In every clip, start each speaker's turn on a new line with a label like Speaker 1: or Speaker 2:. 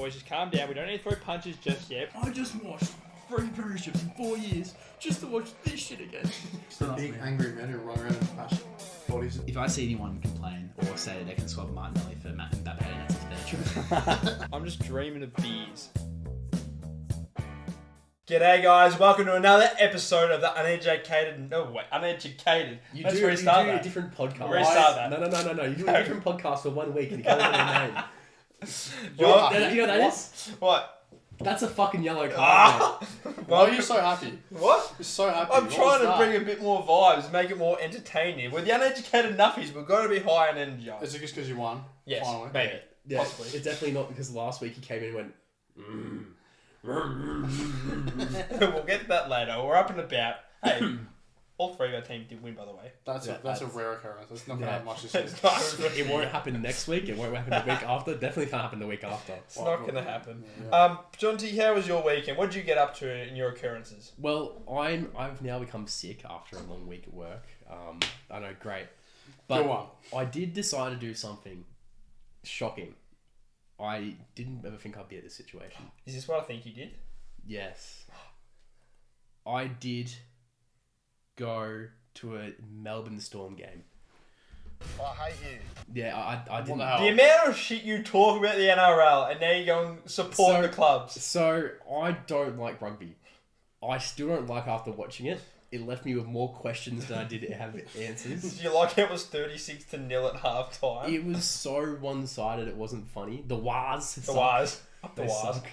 Speaker 1: boys, just calm down. We don't need to throw punches just yet.
Speaker 2: I just watched 3 premierships in 4 years just to watch this shit again.
Speaker 3: The big angry men who run around in fashion bodies.
Speaker 2: If I see anyone complain or say they can swap Martinelli for Matt Mbappe, that's their truth.
Speaker 1: I'm just dreaming of beers. G'day guys, welcome to another episode of the Uneducated.
Speaker 2: You
Speaker 1: Let's
Speaker 2: do
Speaker 1: restart
Speaker 2: a
Speaker 1: that.
Speaker 2: different podcast.
Speaker 1: Restart that.
Speaker 2: No. You do a different podcast for 1 week and you can't remember the name.
Speaker 1: You're
Speaker 2: You know what that is?
Speaker 1: What?
Speaker 2: That's a fucking yellow card.
Speaker 3: Why are you so happy?
Speaker 1: What?
Speaker 3: You're so happy.
Speaker 1: I'm
Speaker 3: What
Speaker 1: trying
Speaker 3: was
Speaker 1: to
Speaker 3: that?
Speaker 1: bring a bit more vibes, make it more entertaining. We're the Uneducated Nuffies, we've got to be high on energy.
Speaker 3: Is it just because you won?
Speaker 1: Yes,
Speaker 3: Finally?
Speaker 1: maybe.
Speaker 2: Yeah,
Speaker 1: Possibly.
Speaker 2: it's definitely not because last week he came in and went.
Speaker 1: We'll get to that later. We're up and about. Hey, all three of our team did win, by the way.
Speaker 3: That's a rare occurrence. That's not going to have much to say.
Speaker 1: It's not,
Speaker 2: It won't happen next week. It won't happen the week after. Definitely can't happen the week after.
Speaker 1: it's not going to happen.
Speaker 3: Yeah.
Speaker 1: John T, how was your weekend? What did you get up to in your occurrences?
Speaker 2: Well, I've now become sick after a long week at work. I know, great, but
Speaker 3: Go on.
Speaker 2: I did decide to do something shocking. I didn't ever think I'd be at this situation.
Speaker 1: Is this what I think you did?
Speaker 2: Yes, I did go to a Melbourne Storm game.
Speaker 3: I hate you.
Speaker 2: Yeah, I
Speaker 3: What
Speaker 2: didn't.
Speaker 3: the hell?
Speaker 1: The amount of shit you talk about the NRL and now you go and support the clubs.
Speaker 2: So I don't like rugby. I still don't like after watching it. It left me with more questions than I did have answers.
Speaker 1: Did you like it was 36-0 at half time?
Speaker 2: It was so one-sided. It wasn't funny. The Waz.
Speaker 1: The Waz. Up the
Speaker 2: They
Speaker 1: Waz.
Speaker 2: suck.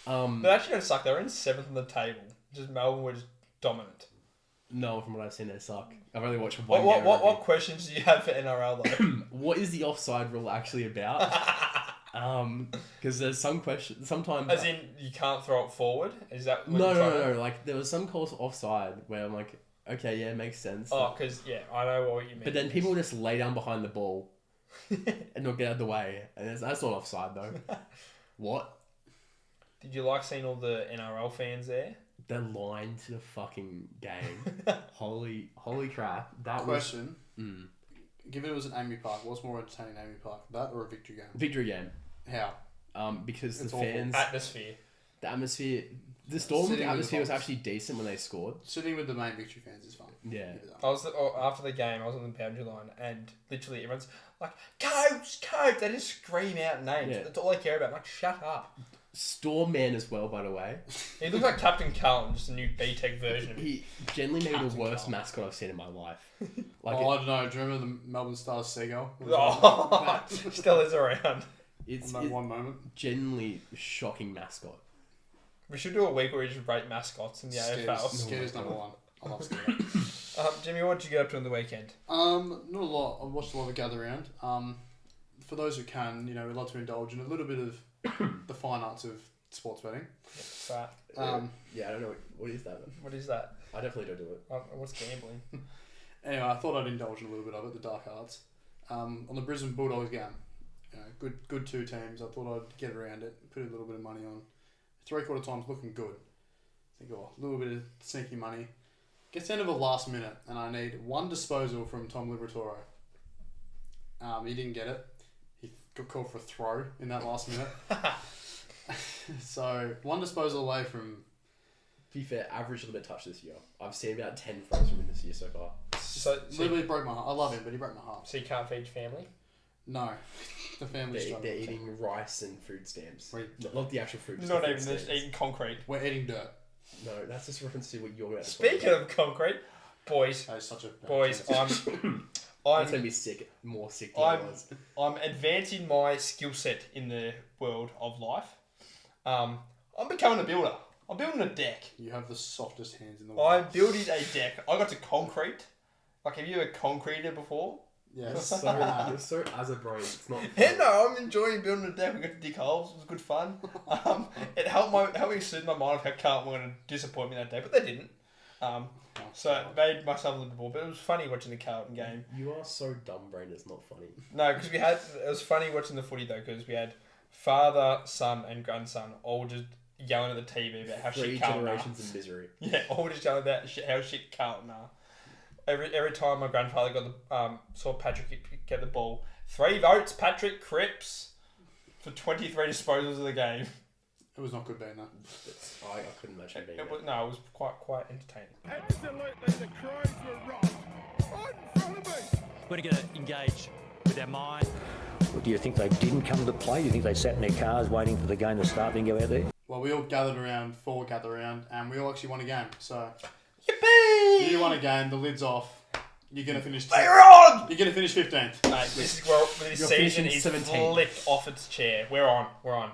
Speaker 1: They actually don't suck. They were in 7th on the table. Just Melbourne were just dominant.
Speaker 2: No, from what I've seen, they suck. I've only watched one game.
Speaker 1: What questions do you have for NRL though?
Speaker 2: What is the offside rule actually about? Because there's some questions. Sometimes.
Speaker 1: As in, you can't throw it forward? Is that what
Speaker 2: No.
Speaker 1: you're trying to-
Speaker 2: Like there was some calls for offside where I'm like, okay, yeah, it makes sense.
Speaker 1: Oh, because, yeah, I know what you mean.
Speaker 2: But then people just lay down behind the ball and not get out of the way, and that's not offside though. What?
Speaker 1: Did you like seeing all the NRL fans there?
Speaker 2: The line to the fucking game. Holy crap! That
Speaker 3: Question.
Speaker 2: was
Speaker 3: Given it was an Amy Park, what's more entertaining, Amy Park? That or a victory game?
Speaker 2: victory game.
Speaker 3: How?
Speaker 2: Because
Speaker 3: It's
Speaker 2: the
Speaker 3: awful.
Speaker 2: fans,
Speaker 1: Atmosphere.
Speaker 2: the atmosphere, the Storm's
Speaker 3: Sitting with the
Speaker 2: atmosphere was
Speaker 3: Fox.
Speaker 2: actually decent when they scored.
Speaker 3: Sitting with the main victory fans is fun.
Speaker 2: Yeah.
Speaker 3: Give it that.
Speaker 1: I was after the game. I was on the boundary line, and literally everyone's like, "Coach, coach!" They just scream out names.
Speaker 2: Yeah.
Speaker 1: That's all I care about. I'm like, shut up.
Speaker 2: Storm man as well, by the way.
Speaker 1: He looks like Captain Carlton, just a new B-Tech version of him.
Speaker 2: He generally maybe the
Speaker 3: Captain
Speaker 2: worst
Speaker 3: Carl.
Speaker 2: mascot I've seen in my life. Like
Speaker 3: I don't know. Do you remember the Melbourne Stars seagull?
Speaker 1: Oh, still is around.
Speaker 2: it's
Speaker 3: In that one moment.
Speaker 2: genuinely a shocking mascot.
Speaker 1: We should do a week where we just rate mascots in the AFL.
Speaker 3: Scares number one. I love Scares.
Speaker 1: Jimmy, what did you get up to on the weekend?
Speaker 3: Not a lot. I've watched a lot of Gather Round. For those who can, we'd love to indulge in a little bit of the fine arts of sports betting.
Speaker 1: That.
Speaker 2: Yeah, I don't know what is that. Man?
Speaker 1: What is that?
Speaker 2: I definitely don't do it.
Speaker 1: What's gambling?
Speaker 3: Anyway, I thought I'd indulge in a little bit of it, the dark arts. On the Brisbane Bulldogs game, good two teams. I thought I'd get around it, put a little bit of money on. 3/4 times looking good. Think, a little bit of sneaky money. Gets down to the last minute, and I need one disposal from Tom Liberatore. He didn't get it. He got called for a throw in that last minute. So, one disposal away from...
Speaker 2: To be fair, average a little bit touch this year. I've seen about 10 throws from him this year so far.
Speaker 1: So
Speaker 3: Literally broke my heart. I love him, but he broke my heart.
Speaker 1: you can't feed your family?
Speaker 3: No. The family's struggling.
Speaker 2: They're eating rice and food stamps.
Speaker 3: Right.
Speaker 2: Not the actual food.
Speaker 1: You're
Speaker 2: just
Speaker 1: not
Speaker 2: the
Speaker 1: even
Speaker 2: food
Speaker 1: just
Speaker 2: stamps.
Speaker 1: eating concrete.
Speaker 3: We're eating dirt.
Speaker 2: No, that's just a reference to what you're about to
Speaker 1: Speaking
Speaker 2: talk about.
Speaker 1: of concrete, boys,
Speaker 3: That is such a bad
Speaker 1: boys,
Speaker 3: chance.
Speaker 2: That's going to be sick. More sick than it was.
Speaker 1: I'm advancing my skill set in the world of life. I'm becoming a builder. I'm building a deck.
Speaker 3: You have the softest hands in the world.
Speaker 1: I'm building a deck. I got to concrete. Like, have you ever concreted before?
Speaker 3: Yes.
Speaker 2: You're so as a bro. It's not.
Speaker 1: Yeah, no, I'm enjoying building a deck. We got to dig holes. It was good fun. It helped me soothe my mind of how Carlton were going to disappoint me that day, but they didn't. So it made myself a little bit more. But it was funny watching the Carlton game.
Speaker 2: You are so dumb, brain. It's not funny.
Speaker 1: No, because it was funny watching the footy though, because we had father, son, and grandson all just yelling at the TV about how
Speaker 2: Three
Speaker 1: shit Carlton are.
Speaker 2: generations of misery.
Speaker 1: Yeah, all just yelling about how shit Carlton are. Every time my grandfather got saw Patrick get the ball, 3 votes, Patrick Cripps. for 23 disposals of the game.
Speaker 3: It was not good being that.
Speaker 2: I couldn't imagine being
Speaker 1: It was quite entertaining.
Speaker 4: Absolutely, the Crows were right. Right in front of me.
Speaker 5: We're going to engage with our mind.
Speaker 6: Do you think they didn't come to play? Do you think they sat in their cars waiting for the game to start and go out there?
Speaker 3: Well, we all gathered around, and we all actually won a game. So,
Speaker 1: Yippee!
Speaker 3: you won a game, the lid's off. You're going to finish...
Speaker 1: They're on!
Speaker 3: You're going to finish 15th.
Speaker 1: Mate, this is where this
Speaker 2: You're
Speaker 1: season
Speaker 2: finishing
Speaker 1: is
Speaker 2: 17th.
Speaker 1: flipped off its chair. We're on.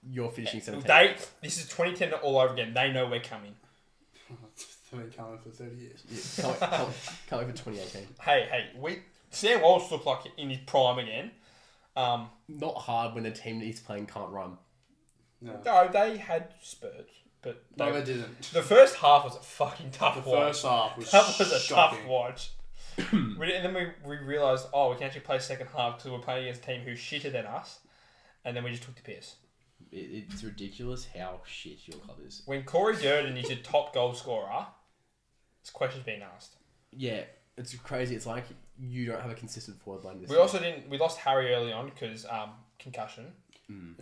Speaker 2: You're finishing 17th.
Speaker 1: This is 2010 all over again. They know we're coming.
Speaker 3: They've been coming for 30 years.
Speaker 2: Yeah, can't wait for 2018.
Speaker 1: Hey, Sam Walsh looked like in his prime again.
Speaker 2: Not hard when a team that he's playing can't run.
Speaker 1: No, they had spurts, but
Speaker 3: No, they didn't.
Speaker 1: the first half was a fucking tough
Speaker 3: The
Speaker 1: watch.
Speaker 3: first half was
Speaker 1: That was a
Speaker 3: shocking.
Speaker 1: tough watch. And then we realised, we can actually play second half because we're playing against a team who's shitter than us. And then we just took the piss.
Speaker 2: It's ridiculous how shit your club is.
Speaker 1: When Corey Durden is your top goal scorer, this question's being asked.
Speaker 2: Yeah, it's crazy. It's like you don't have a consistent forward line.
Speaker 1: We lost Harry early on because concussion,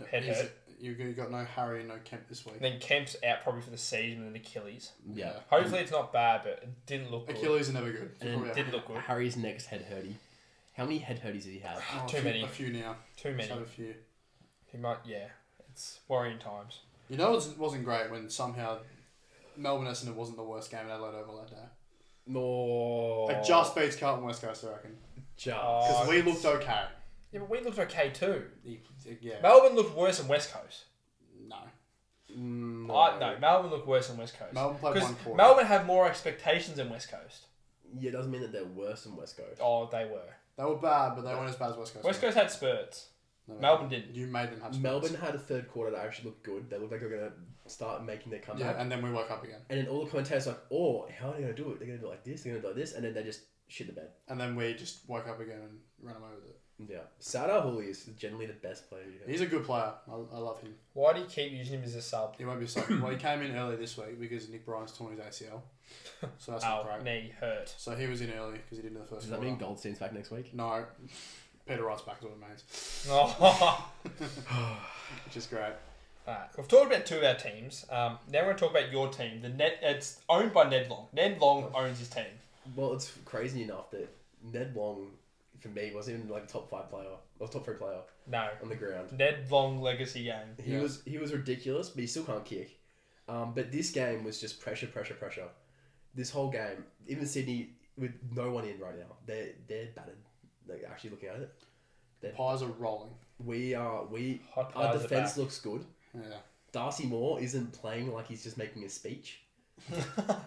Speaker 1: head hurt.
Speaker 3: You got no Harry and no Kemp this week.
Speaker 1: And then Kemp's out probably for the season and Achilles.
Speaker 2: Yeah.
Speaker 1: Hopefully it's not bad, but it didn't look good.
Speaker 3: Achilles are never good.
Speaker 2: And
Speaker 1: It didn't look good.
Speaker 2: Harry's next head hurty. How many head hurties did he have?
Speaker 1: Too many.
Speaker 3: A few now.
Speaker 1: Too many.
Speaker 3: Just had a few.
Speaker 1: He might, yeah. It's worrying times.
Speaker 3: You know it wasn't great when somehow Melbourne Essendon wasn't the worst game in Adelaide Oval that day.
Speaker 2: No.
Speaker 3: It just beats Carlton West Coast, I reckon. Because we looked okay.
Speaker 1: Yeah, but we looked okay too.
Speaker 3: Yeah.
Speaker 1: Melbourne looked worse than West Coast.
Speaker 3: No.
Speaker 1: No, Melbourne looked worse than West Coast.
Speaker 3: Melbourne played one quarter.
Speaker 1: Melbourne had more expectations than West Coast.
Speaker 2: Yeah, it doesn't mean that they're worse than West Coast.
Speaker 1: Oh, they were.
Speaker 3: They were bad, but they weren't as bad as West Coast.
Speaker 1: West Coast had spurts.
Speaker 3: No,
Speaker 1: Melbourne didn't.
Speaker 3: You made them have spurts.
Speaker 2: Melbourne had a third quarter that actually looked good. They looked like they were going to start making their comeback.
Speaker 3: Yeah, and then we woke up again.
Speaker 2: And then all the commentators were like, oh, how are they going to do it? They're going to do it like this, they're going to do it like this. And then they just shit the bed.
Speaker 3: And then we just woke up again and ran away with it.
Speaker 2: Yeah. Sadar Hooley is generally the best player you have.
Speaker 3: He's a good player. I love him.
Speaker 1: Why do you keep using him as a sub?
Speaker 3: He won't be sorry. Well, he came in early this week because Nick Bryan's torn his ACL. So that's not great.
Speaker 1: Knee hurt.
Speaker 3: So he was in early because he didn't do the first
Speaker 2: Does that
Speaker 3: quarter.
Speaker 2: mean Goldstein's back next week?
Speaker 3: No. Peter Wright's back is what it means.
Speaker 1: Oh.
Speaker 3: Which is great.
Speaker 1: Alright, we've talked about two of our teams. Now we're going to talk about your team. It's owned by Ned Long. Ned Long owns his team.
Speaker 2: Well, it's crazy enough that Ned Long, for me, wasn't even like a top 5 player or top 3 player
Speaker 1: No.
Speaker 2: on the ground.
Speaker 1: Ned Long legacy game.
Speaker 2: He was ridiculous, but he still can't kick. But this game was just pressure. This whole game, even Sydney with no one in right now, they're battered. Like actually looking at it,
Speaker 3: Pies are rolling.
Speaker 2: our
Speaker 1: Pies are
Speaker 2: defense
Speaker 1: back.
Speaker 2: looks good.
Speaker 3: Yeah.
Speaker 2: Darcy Moore isn't playing like he's just making a speech.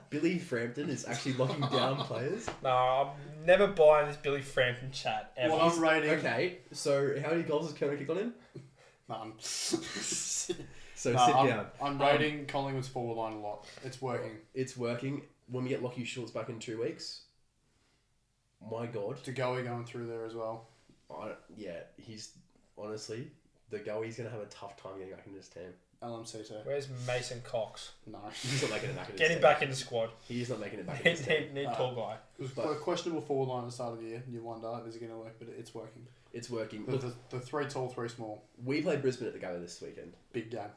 Speaker 2: Billy Frampton is actually locking down players.
Speaker 1: No, I'm never buying this Billy Frampton chat ever.
Speaker 3: Well, I'm rating...
Speaker 2: Okay, so how many goals has Kermit kicked on him?
Speaker 3: None.
Speaker 2: So sit
Speaker 3: I'm,
Speaker 2: down.
Speaker 3: I'm rating Collingwood's forward line a lot. It's working.
Speaker 2: It's working. When we get Lockie Schultz back in 2 weeks, my God.
Speaker 3: DeGoey going through there as well.
Speaker 2: He's honestly, the goalie's going to have a tough time getting back into this team.
Speaker 3: LMC too.
Speaker 1: Where's Mason Cox?
Speaker 3: No.
Speaker 2: He's not making it back into
Speaker 1: Get
Speaker 2: this
Speaker 1: him
Speaker 2: team.
Speaker 1: back in the squad.
Speaker 2: He's not making it back into this team.
Speaker 1: Need tall guy.
Speaker 3: It was a questionable forward line at the start of the year. You wonder, is it going to work? But it's working.
Speaker 2: It's working.
Speaker 3: The,
Speaker 2: Look,
Speaker 3: the 3 tall, 3 small.
Speaker 2: we played Brisbane at the Gala this weekend.
Speaker 3: Big game.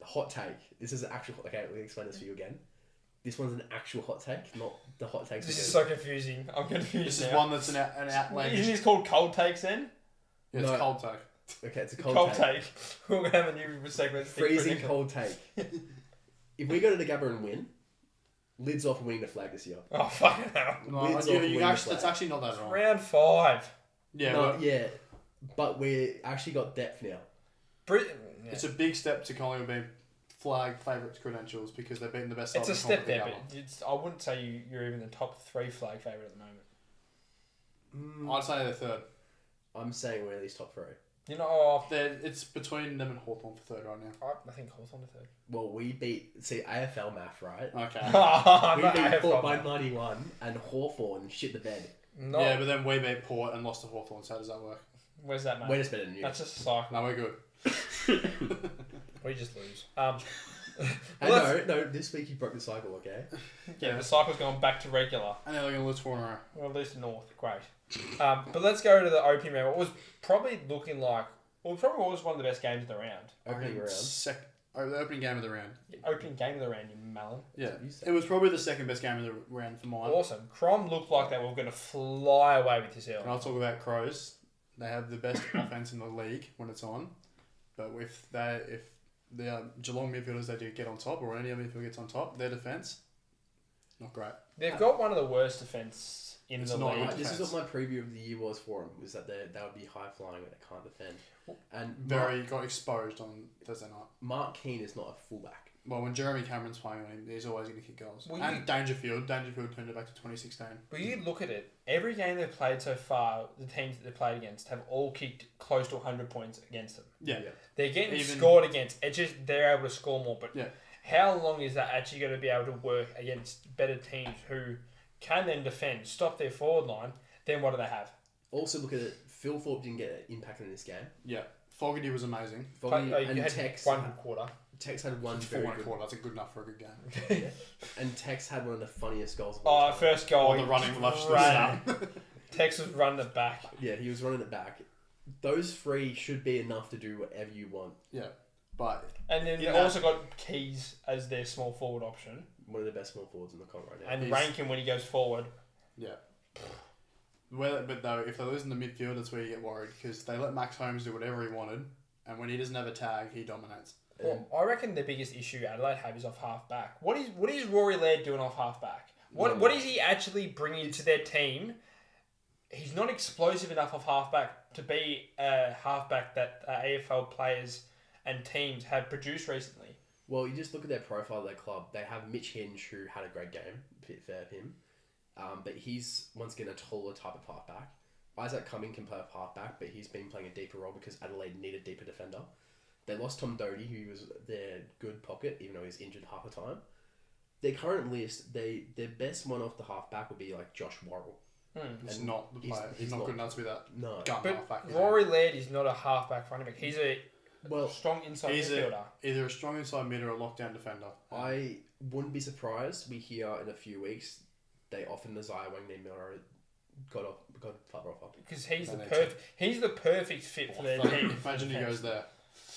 Speaker 2: Hot take. This is an actual... Okay, let me explain this for you again. This one's an actual hot take, not the hot takes.
Speaker 1: This is so confusing. I'm confused
Speaker 3: This
Speaker 1: now.
Speaker 3: is one that's an outlandish...
Speaker 1: Isn't this called cold takes then?
Speaker 3: Yeah, it's
Speaker 2: No.
Speaker 3: cold take.
Speaker 2: Okay, it's a
Speaker 1: Cold take. We're going to have a new segment.
Speaker 2: Freezing cold take. If we go to the Gabba and win, lids off winning the flag this year.
Speaker 1: Oh, fucking hell.
Speaker 3: No,
Speaker 2: Lids
Speaker 3: you
Speaker 2: off winning the
Speaker 3: actually,
Speaker 2: flag.
Speaker 3: it's actually not that wrong.
Speaker 1: Round 5.
Speaker 3: Yeah,
Speaker 2: No,
Speaker 3: but
Speaker 2: yeah, but we actually got depth now.
Speaker 1: Britain. Yeah.
Speaker 3: it's a big step to Collingwood being flag favourite credentials because they're beating the best side
Speaker 1: It's a
Speaker 3: in the
Speaker 1: step
Speaker 3: comp
Speaker 1: there,
Speaker 3: at
Speaker 1: but I wouldn't say you're even the top 3 flag favourite at the moment.
Speaker 3: the Gabba. I'd say they're third.
Speaker 2: I'm saying we're at least top 3.
Speaker 1: You know,
Speaker 3: It's between them and Hawthorn for third right now.
Speaker 1: I think Hawthorn to third.
Speaker 2: Well, we beat AFL math, right?
Speaker 3: Okay.
Speaker 2: We
Speaker 1: Not
Speaker 2: beat
Speaker 1: AFL,
Speaker 2: Port by
Speaker 1: man.
Speaker 2: 91 and Hawthorn shit the bed.
Speaker 1: No.
Speaker 3: Yeah, but then we beat Port and lost to Hawthorn, so how does that work?
Speaker 1: Where's that, mate?
Speaker 2: We're just better than you.
Speaker 1: That's just a cycle.
Speaker 3: No, we're good.
Speaker 1: We just lose.
Speaker 2: No, this week you broke the cycle, okay?
Speaker 1: Yeah, the cycle's going back to regular.
Speaker 3: And then they're going to lose 4 in a row.
Speaker 1: Well, at least the North. Great. But let's go to the opening round. What was probably looking like... Well, it probably was one of the best games of the round.
Speaker 2: Opening round.
Speaker 3: The opening game of the round.
Speaker 1: Opening game of the round, you melon.
Speaker 3: Yeah.
Speaker 2: You said-
Speaker 3: It was probably the second best game of the round for mine.
Speaker 1: Awesome. Crom looked like they were going to fly away with this
Speaker 3: And
Speaker 1: early.
Speaker 3: I'll talk about Crows. They have the best offense in the league when it's on. But if the Geelong midfielders they do get on top, or any other midfielder gets on top, their defence, not great.
Speaker 1: They've got one of the worst defence in
Speaker 3: It's
Speaker 1: the
Speaker 3: not
Speaker 1: league.
Speaker 3: good.
Speaker 2: This is what my preview of the year was for them, was that they would be high flying but they can't defend. And
Speaker 3: Got exposed on Thursday night.
Speaker 2: Mark Keane is not a fullback.
Speaker 3: Well, when Jeremy Cameron's playing on him, he's always going to kick goals.
Speaker 1: Well,
Speaker 3: and Dangerfield turned it back to 2016.
Speaker 1: But you look at it, every game they've played so far, the teams that they've played against have all kicked close to 100 points against them.
Speaker 3: Yeah.
Speaker 1: They're getting
Speaker 3: Even-
Speaker 1: scored against. It's just they're able to score more. But
Speaker 3: Yeah.
Speaker 1: how long is that actually going to be able to work against better teams who can then defend, stop their forward line? Then what do they have?
Speaker 2: Also, look at it. Phil Thorpe didn't get impacted in this game.
Speaker 3: Yeah. Fogarty was amazing.
Speaker 2: Foggy
Speaker 1: You
Speaker 2: and
Speaker 1: had
Speaker 2: Tex.
Speaker 1: one good quarter.
Speaker 2: Tex had one
Speaker 3: For
Speaker 2: very
Speaker 3: one
Speaker 2: good.
Speaker 3: quarter, that's a good enough for a good game.
Speaker 2: And Tex had one of the funniest goals of all
Speaker 1: Oh,
Speaker 2: time.
Speaker 1: first goal.
Speaker 3: Or the running lush to
Speaker 1: ran.
Speaker 3: snap.
Speaker 1: Tex was running it back.
Speaker 2: Yeah, he was running it back. Those three should be enough to do whatever you want.
Speaker 3: Yeah. But
Speaker 1: And then
Speaker 3: In
Speaker 1: they
Speaker 3: that-
Speaker 1: also got Keys as their small forward option.
Speaker 2: One of the best small forwards in the comp right now.
Speaker 1: And
Speaker 3: He's-
Speaker 1: Rankin when he goes forward.
Speaker 3: yeah. But though, if they lose in the midfield, that's where you get worried because they let Max Holmes do whatever he wanted, and when he doesn't have a tag, he dominates.
Speaker 1: Well, I reckon the biggest issue Adelaide have is off half back. What is Rory Laird doing off half back? What is he actually bringing to their team? He's not explosive enough off half back to be a half back that AFL players and teams have produced recently.
Speaker 2: Well, you just look at their profile of their club. They have Mitch Hinge, who had a great game, fair of him. But he's, once again, a taller type of halfback. Isaac Cumming can play a halfback, but he's been playing a deeper role because Adelaide needed a deeper defender. They lost Tom Doty, who was their good pocket, even though he's injured half the time. Their current list, their best one off the halfback would be like Josh Worrell.
Speaker 3: He's
Speaker 2: And
Speaker 3: not the player. He's not good enough to be that
Speaker 2: No.
Speaker 3: gun
Speaker 1: But
Speaker 3: halfback.
Speaker 1: Rory Laird is not a half-back running back. He's a
Speaker 2: Well,
Speaker 1: strong inside
Speaker 3: He's
Speaker 1: midfielder.
Speaker 3: either a strong inside mid or a lockdown defender.
Speaker 2: I wouldn't be surprised. We hear in a few weeks they often Nazaya Wangneen Miller got far off.
Speaker 1: Because he's
Speaker 3: They
Speaker 1: the
Speaker 3: need
Speaker 1: perfect. He's the perfect fit for their team.
Speaker 3: Imagine he goes there.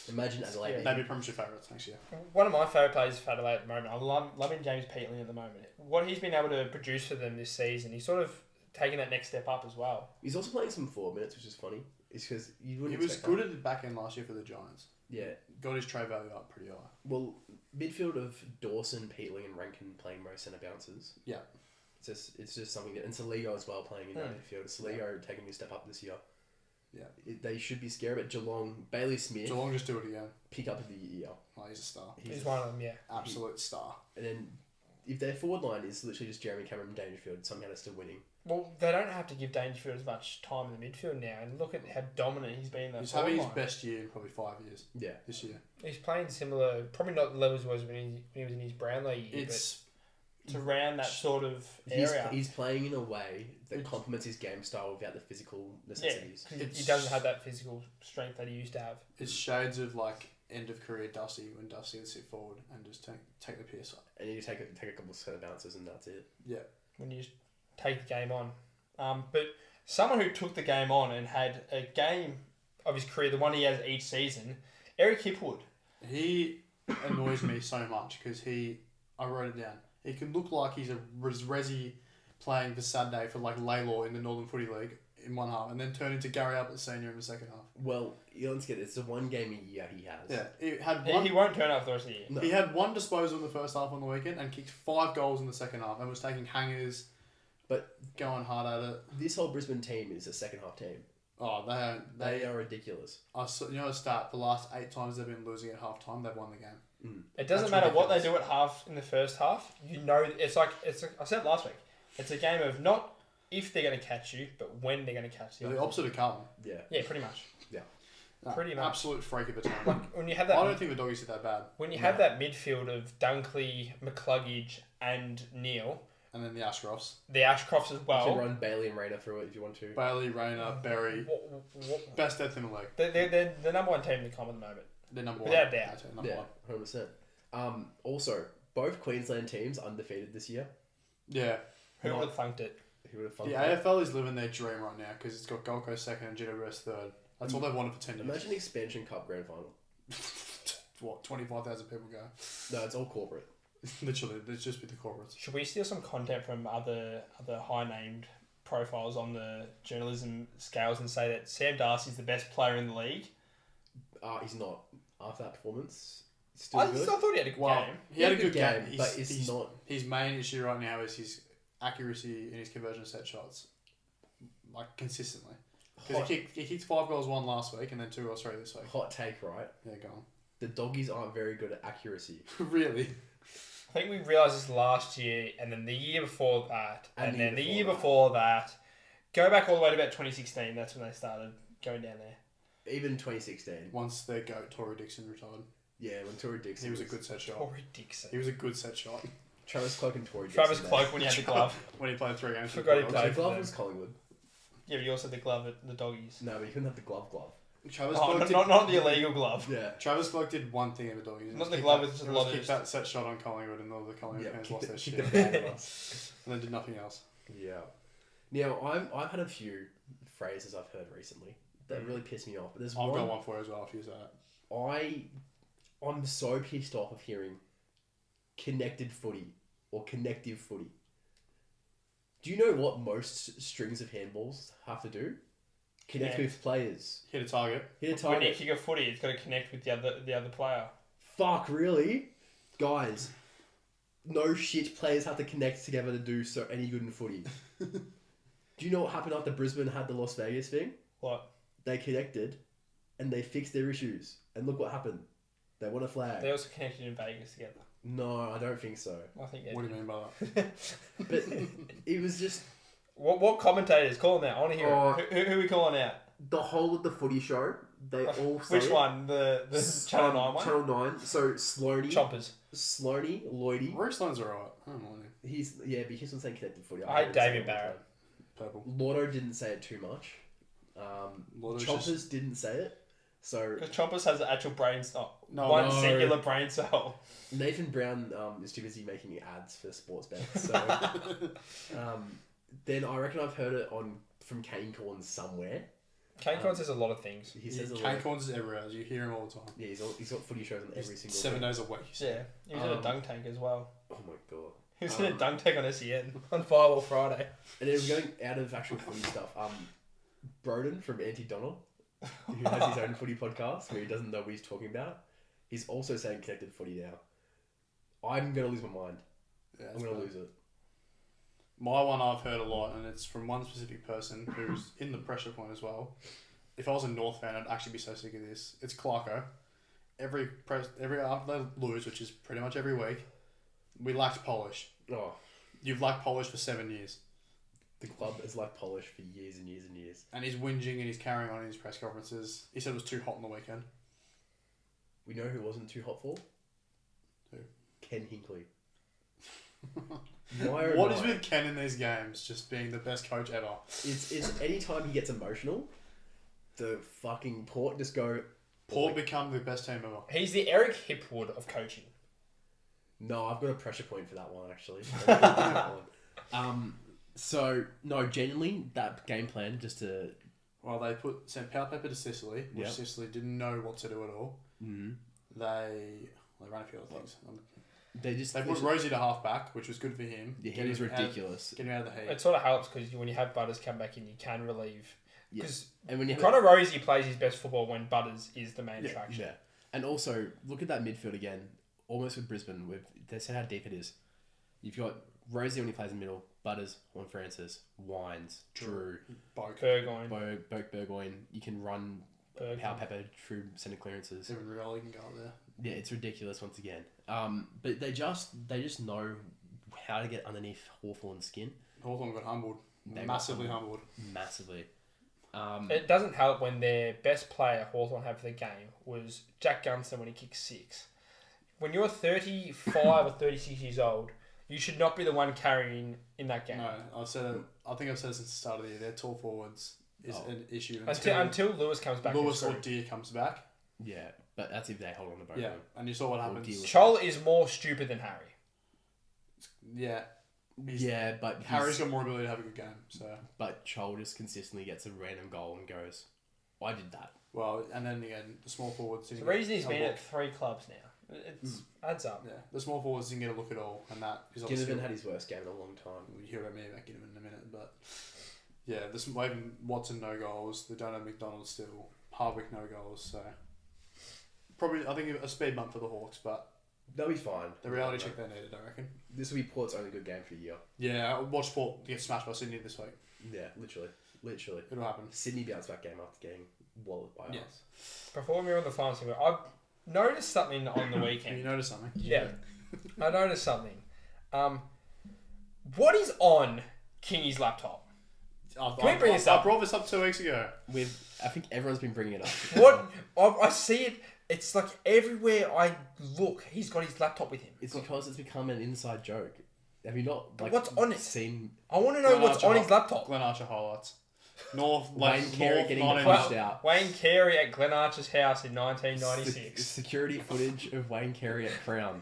Speaker 2: Imagine Adelaide.
Speaker 1: Yeah.
Speaker 3: They'd be premiership favourites next year.
Speaker 1: One of my favourite players for Adelaide at the moment. I'm loving James Peatling at the moment. What he's been able to produce for them this season, he's sort of taking that next step up as well.
Speaker 2: He's also playing some 4 minutes, which is funny. It's because you
Speaker 3: He
Speaker 2: wouldn't
Speaker 3: was
Speaker 2: expect
Speaker 3: good
Speaker 2: that.
Speaker 3: at the back end last year for the Giants.
Speaker 2: Yeah.
Speaker 3: Got his trade value up pretty high.
Speaker 2: Well, midfield of Dawson, Peatling, and Rankin playing most centre bounces.
Speaker 3: Yeah.
Speaker 2: It's just something that, and Saligo as well playing in that midfield. Saligo taking a step up this year.
Speaker 3: Yeah.
Speaker 2: They should be scared, but Geelong, Bailey Smith,
Speaker 3: Geelong just do it again.
Speaker 2: pick up of the year.
Speaker 3: Oh, he's a star.
Speaker 1: He's one of them, yeah.
Speaker 3: Absolute star.
Speaker 2: And then if their forward line is literally just Jeremy Cameron and Dangerfield, somehow they're still winning.
Speaker 1: Well, they don't have to give Dangerfield as much time in the midfield now, and look at how dominant he's been in that
Speaker 3: He's
Speaker 1: forward
Speaker 3: having his
Speaker 1: line.
Speaker 3: best year in probably 5 years
Speaker 2: Yeah.
Speaker 3: this year.
Speaker 1: He's playing similar, probably not the levels he was when he was in his Brownlow year,
Speaker 3: It's
Speaker 1: but it's around that sort of area.
Speaker 2: He's playing in a way that complements his game style without the physical
Speaker 1: Yeah,
Speaker 2: necessities.
Speaker 1: 'cause he doesn't have that physical strength that he used to have.
Speaker 3: it's shades of like end of career Dusty when Dusty would sit forward and just take the piss.
Speaker 2: And you take a couple of set of bounces and that's it.
Speaker 3: Yeah.
Speaker 1: When you just take the game on. But someone who took the game on and had a game of his career, the one he has each season, Eric Hipwood.
Speaker 3: He annoys me so much because I wrote it down. He can look like he's a Resi playing for Saturday for like Laylaw in the Northern Footy League in one half and then turn into Gary Ablett Senior in the second half.
Speaker 2: Well, you don't get it. It's the one game a year he has.
Speaker 3: Yeah. He had
Speaker 1: He
Speaker 3: one,
Speaker 1: won't turn up for the rest of the year.
Speaker 2: No.
Speaker 3: he had one disposal in the first half on the weekend and kicked 5 goals in the second half and was taking hangers,
Speaker 2: But
Speaker 3: going hard at it.
Speaker 2: this whole Brisbane team is a second half team.
Speaker 3: Oh,
Speaker 2: They are ridiculous.
Speaker 3: I saw, you know the stat, the last 8 times they've been losing at half time, they've won the game.
Speaker 1: It doesn't
Speaker 3: That's
Speaker 1: matter what they
Speaker 3: ridiculous.
Speaker 1: do at half in the first half. You know, it's like I said last week. It's a game of not if they're going to catch you, but when they're going to catch you.
Speaker 3: They're the opposite of Carlton.
Speaker 2: Yeah.
Speaker 1: Yeah, pretty much.
Speaker 2: Yeah.
Speaker 3: No,
Speaker 1: Pretty much.
Speaker 3: Absolute freak of a team.
Speaker 1: Like when you have
Speaker 3: I
Speaker 1: that,
Speaker 3: don't think the Doggies did that bad.
Speaker 1: when you have that midfield of Dunkley, McCluggage, and Neil,
Speaker 3: And then the Ashcrofts.
Speaker 1: the Ashcrofts as
Speaker 2: You can
Speaker 1: well.
Speaker 2: run Bailey and Rayner through it if you want to.
Speaker 3: Bailey, Rayner, Berry. Best depth in the league.
Speaker 1: They're the number one team in the comp at the moment.
Speaker 3: They're number
Speaker 1: Without
Speaker 3: one.
Speaker 1: doubt.
Speaker 3: That's it, number
Speaker 2: Yeah,
Speaker 3: one.
Speaker 2: 100%. Also, both Queensland teams undefeated this year.
Speaker 3: Yeah.
Speaker 1: Who
Speaker 2: Not-
Speaker 1: would have funked it?
Speaker 2: Who would have
Speaker 3: The AFL is living their dream right now because it's got Gold Coast second and GWS third. That's all they've wanted for 10 years.
Speaker 2: Imagine expansion cup grand final.
Speaker 3: What, 25,000 people go?
Speaker 2: No, it's all corporate.
Speaker 3: Literally, it's just with the corporates.
Speaker 1: Should we steal some content from other high named profiles on the journalism scales and say that Sam Darcy's the best player in the league?
Speaker 2: He's not. After that performance,
Speaker 1: I
Speaker 2: still good.
Speaker 1: thought he had a good game.
Speaker 3: He had a good game,
Speaker 2: but it's not.
Speaker 3: His main issue right now is his accuracy in his conversion set shots, like consistently. Because he kicked 5 goals, 1 last week, and then 2 goals 3 this week.
Speaker 2: Hot take, right?
Speaker 3: Yeah, go on.
Speaker 2: The doggies aren't very good at accuracy.
Speaker 3: Really?
Speaker 1: I think we realised this last year, and then the year before that, and then the year before that. Go back all the way to about 2016. That's when they started going down there.
Speaker 2: Even 2016.
Speaker 3: Once their goat, Tory Dixon, retired.
Speaker 2: Yeah, when Tory Dixon.
Speaker 3: He was a good set shot.
Speaker 1: Tory Dixon.
Speaker 3: He was a good set shot.
Speaker 2: Travis Cloak and Tory
Speaker 1: Travis
Speaker 2: Dixon.
Speaker 1: Cloak when he had the glove.
Speaker 3: When he played 3 games.
Speaker 1: Forgot he
Speaker 2: The
Speaker 1: played for
Speaker 2: glove
Speaker 1: them.
Speaker 2: was Collingwood.
Speaker 1: Yeah, but you also had the glove at the doggies.
Speaker 2: No, but you couldn't have the glove.
Speaker 3: Travis
Speaker 1: Oh,
Speaker 3: Cloak
Speaker 1: not the illegal glove.
Speaker 2: Yeah.
Speaker 3: Travis Cloak did one thing in the doggies.
Speaker 1: Not the glove, it's just a lot of
Speaker 3: kicked that set shot on Collingwood, and all the Collingwood fans lost their
Speaker 2: kick
Speaker 3: shit.
Speaker 2: the bag of us.
Speaker 3: And then did nothing else.
Speaker 2: Yeah. Now, I've had a few phrases I've heard recently that really piss me off. But there's
Speaker 3: I've
Speaker 2: one
Speaker 3: got one for you as well, if you use that.
Speaker 2: I'm so pissed off of hearing connected footy or connective footy. Do you know what most strings of handballs have to do? Connect with players.
Speaker 3: Hit a target.
Speaker 2: Hit a
Speaker 1: When you
Speaker 2: target.
Speaker 1: kick a footy, it's got to connect with the other player.
Speaker 2: Fuck, really? Guys, no shit, players have to connect together to do so any good in footy. Do you know what happened after Brisbane had the Las Vegas thing?
Speaker 1: What?
Speaker 2: They connected and they fixed their issues. And look what happened. They won a flag.
Speaker 1: They also connected in Vegas together.
Speaker 2: No, I don't think so.
Speaker 1: I think.
Speaker 3: What do you mean by that?
Speaker 2: But it was just
Speaker 1: What commentators? Call them out. I want to hear it. Who are we calling out?
Speaker 2: the whole of the footy show. They all say
Speaker 1: Which
Speaker 2: it.
Speaker 1: one? The Channel 9 one?
Speaker 2: Channel 9. So Sloaney.
Speaker 1: Choppers.
Speaker 2: Sloaney, Lloydie.
Speaker 3: Rory Sloane's alright. I don't mind him.
Speaker 2: But he keeps on saying connected footy.
Speaker 1: I hate
Speaker 2: heard him say
Speaker 1: David
Speaker 2: it all the
Speaker 1: Barrett.
Speaker 2: time.
Speaker 3: Purple.
Speaker 2: Lotto didn't say it too much.
Speaker 3: Lotto's
Speaker 2: Choppers didn't say it. So
Speaker 1: Because Choppers has an actual brain cell.
Speaker 3: No,
Speaker 1: one
Speaker 2: no.
Speaker 1: singular brain cell.
Speaker 2: Nathan Brown is too busy making ads for sports bets. So then I reckon I've heard it from Kane Corns somewhere.
Speaker 1: Kane Corn says a lot of things.
Speaker 2: He says a lot.
Speaker 3: Kane Corns is everywhere. You hear him all the time.
Speaker 2: Yeah, he's got footy shows on every single
Speaker 3: 7
Speaker 2: day.
Speaker 3: days a week.
Speaker 1: Yeah. He was in a dunk tank as well.
Speaker 2: Oh my god.
Speaker 1: He was in a dunk tank on SEN on Fireball Friday.
Speaker 2: And then we're going out of actual footy stuff. Broden from Auntie Donald, who has his own footy podcast where he doesn't know what he's talking about, he's also saying connected footy now. I'm going to lose my mind.
Speaker 3: Yeah,
Speaker 2: I'm going to lose it.
Speaker 3: My one I've heard a lot, and it's from one specific person who's in the pressure point as well. If I was a North fan, I'd actually be so sick of this. It's Clarko. Every after they lose, which is pretty much every week, we lacked polish.
Speaker 2: Oh,
Speaker 3: You've lacked polish for 7 years.
Speaker 2: the club has lacked polish for years and years and years.
Speaker 3: And he's whinging and he's carrying on in his press conferences. He said it was too hot on the weekend.
Speaker 2: We know who wasn't too hot for?
Speaker 3: Who?
Speaker 2: Ken Hinkley.
Speaker 3: What is with Ken in these games just being the best coach ever?
Speaker 2: It's anytime he gets emotional, the fucking Port just go...
Speaker 3: Port become the best team ever.
Speaker 1: He's the Eric Hipwood of coaching.
Speaker 2: No, I've got a pressure point for that one, actually. So, no, genuinely, that game plan, just to...
Speaker 3: Well, they sent Power Pepper to Sicily, which
Speaker 2: Yep.
Speaker 3: Sicily didn't know what to do at all.
Speaker 2: Mm-hmm.
Speaker 3: They ran a few other things.
Speaker 2: They
Speaker 3: Put Rosie to half back, which was good for him.
Speaker 2: Yeah, he was ridiculous.
Speaker 3: Getting out of the heat.
Speaker 1: It sort of helps because when you have Butters come back in, you can relieve. Because
Speaker 2: And when you
Speaker 1: Connor Rosie plays his best football when Butters is the main attraction.
Speaker 2: Yeah. And also, look at that midfield again. Almost with Brisbane. They said how deep it is. You've got Rosie when he plays in the middle. Butters, Horn Francis, Wines, Drew,
Speaker 1: Burgoyne.
Speaker 2: Burgoyne. You can run Power Pepper through centre clearances.
Speaker 3: Even Rioli can go up there.
Speaker 2: Yeah, it's ridiculous once again. But they just know how to get underneath Hawthorn's skin.
Speaker 3: Hawthorn got humbled.
Speaker 2: They got
Speaker 3: Massively humbled.
Speaker 2: Massively.
Speaker 1: It doesn't help when their best player Hawthorn had for the game was Jack Gunston when he kicked 6. When you're 35 or 36 years old, you should not be the one carrying in that game.
Speaker 3: No, I think I've said it since the start of the year. Their tall forwards is an issue
Speaker 1: Until Lewis comes back.
Speaker 3: Lewis or Deer comes back.
Speaker 2: Yeah, but that's if they hold on to both of
Speaker 3: Yeah,
Speaker 2: them.
Speaker 3: and you saw what happens.
Speaker 1: Chol is more stupid than Harry.
Speaker 3: Yeah.
Speaker 2: Yeah, but
Speaker 3: Harry's got more ability to have a good game. So,
Speaker 2: but Chol just consistently gets a random goal and goes, I did that.
Speaker 3: Well, and then again, the small forwards
Speaker 1: The
Speaker 3: didn't
Speaker 1: reason he's
Speaker 3: get
Speaker 1: been
Speaker 3: a
Speaker 1: at
Speaker 3: look.
Speaker 1: 3 clubs now. It's adds up.
Speaker 3: Yeah, the small forwards didn't get a look at all, and that is obviously...
Speaker 2: Ginnivan had his worst game in a long time.
Speaker 3: We'll hear about me about Ginnivan in a minute, but... Yeah, this even Watson no goals. They don't have McDonald still. Hardwick no goals, so... Probably, I think a speed bump for the Hawks, but
Speaker 2: They'll be fine.
Speaker 3: the reality check they needed, I reckon.
Speaker 2: This will be Port's only good game for the year.
Speaker 3: Yeah, I watched Port get smashed by Sydney this week.
Speaker 2: Yeah, literally. It'll
Speaker 3: happen.
Speaker 2: Sydney bounce back game after getting walloped by
Speaker 3: Yeah.
Speaker 2: us.
Speaker 1: Before we move on to the final segment, I've noticed something on the
Speaker 3: Have
Speaker 1: weekend.
Speaker 3: you noticed something?
Speaker 1: Yeah. I noticed something. What is on Kingy's laptop? Can we bring this up?
Speaker 3: I brought this up 2 weeks ago.
Speaker 2: I think everyone's been bringing it up.
Speaker 1: What? I see it. It's like everywhere I look, he's got his laptop with him.
Speaker 2: It's because it's become an inside joke. Have you not
Speaker 1: What's on it?
Speaker 2: seen
Speaker 1: I want to know what's on his laptop.
Speaker 3: Glen Archer highlights. North
Speaker 2: Wayne Carey
Speaker 3: North
Speaker 2: getting
Speaker 3: 19
Speaker 2: punched out?
Speaker 1: Wayne Carey at Glen Archer's house in 1996.
Speaker 2: Security footage of Wayne Carey at Crown.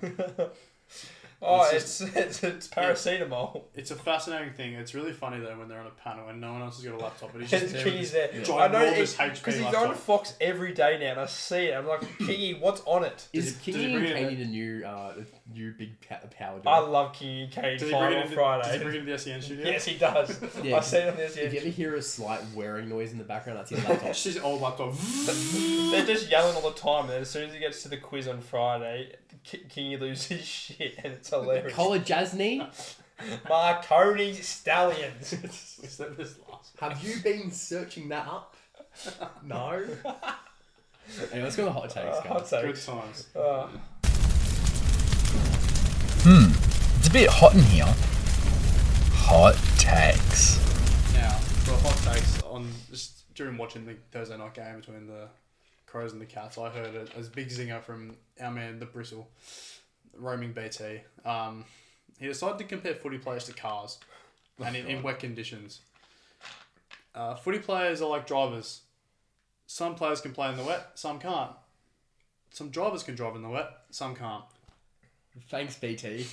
Speaker 1: Oh, it's paracetamol.
Speaker 3: It's a fascinating thing. It's really funny though when they're on a panel and no one else has got a laptop, but he's just there.
Speaker 1: Kingy's there.
Speaker 3: Ginormous
Speaker 1: I know
Speaker 3: HP
Speaker 1: because he's
Speaker 3: laptop.
Speaker 1: on Fox every day now, and I see it. I'm like, Kingy, what's on it?
Speaker 2: Is
Speaker 3: Did he
Speaker 2: Kingy
Speaker 3: bring
Speaker 2: and
Speaker 3: it in?
Speaker 2: Katie the new big power
Speaker 1: I
Speaker 2: dog?
Speaker 1: love Kingy Cage
Speaker 3: Did he bring it
Speaker 1: final
Speaker 3: into,
Speaker 1: Friday.
Speaker 3: Does he bring it into the SEN studio?
Speaker 1: Yes, he does.
Speaker 2: Yeah,
Speaker 1: I see it on this.
Speaker 2: If you ever hear a slight whirring noise in the background, that's his laptop.
Speaker 3: It's just old laptop.
Speaker 1: They're just yelling all the time. And then as soon as he gets to the quiz on Friday, Kingy loses shit, and it's hilarious.
Speaker 2: Collar Jasny,
Speaker 1: Marconi Stallions.
Speaker 3: Is that this last?
Speaker 2: have you been searching that up? No. Anyway, let's go to the hot takes,
Speaker 1: Hot
Speaker 2: guys.
Speaker 3: Good
Speaker 1: takes.
Speaker 3: times.
Speaker 7: It's a bit hot in here. Hot takes.
Speaker 3: Now, for hot takes on just during watching the Thursday night game between the Crows and the Cats, I heard a big zinger from our man the Bristle, roaming BT. He decided to compare footy players to cars, and in wet conditions. Footy players are like drivers. Some players can play in the wet, some can't. Some drivers can drive in the wet, some can't.
Speaker 2: Thanks, BT.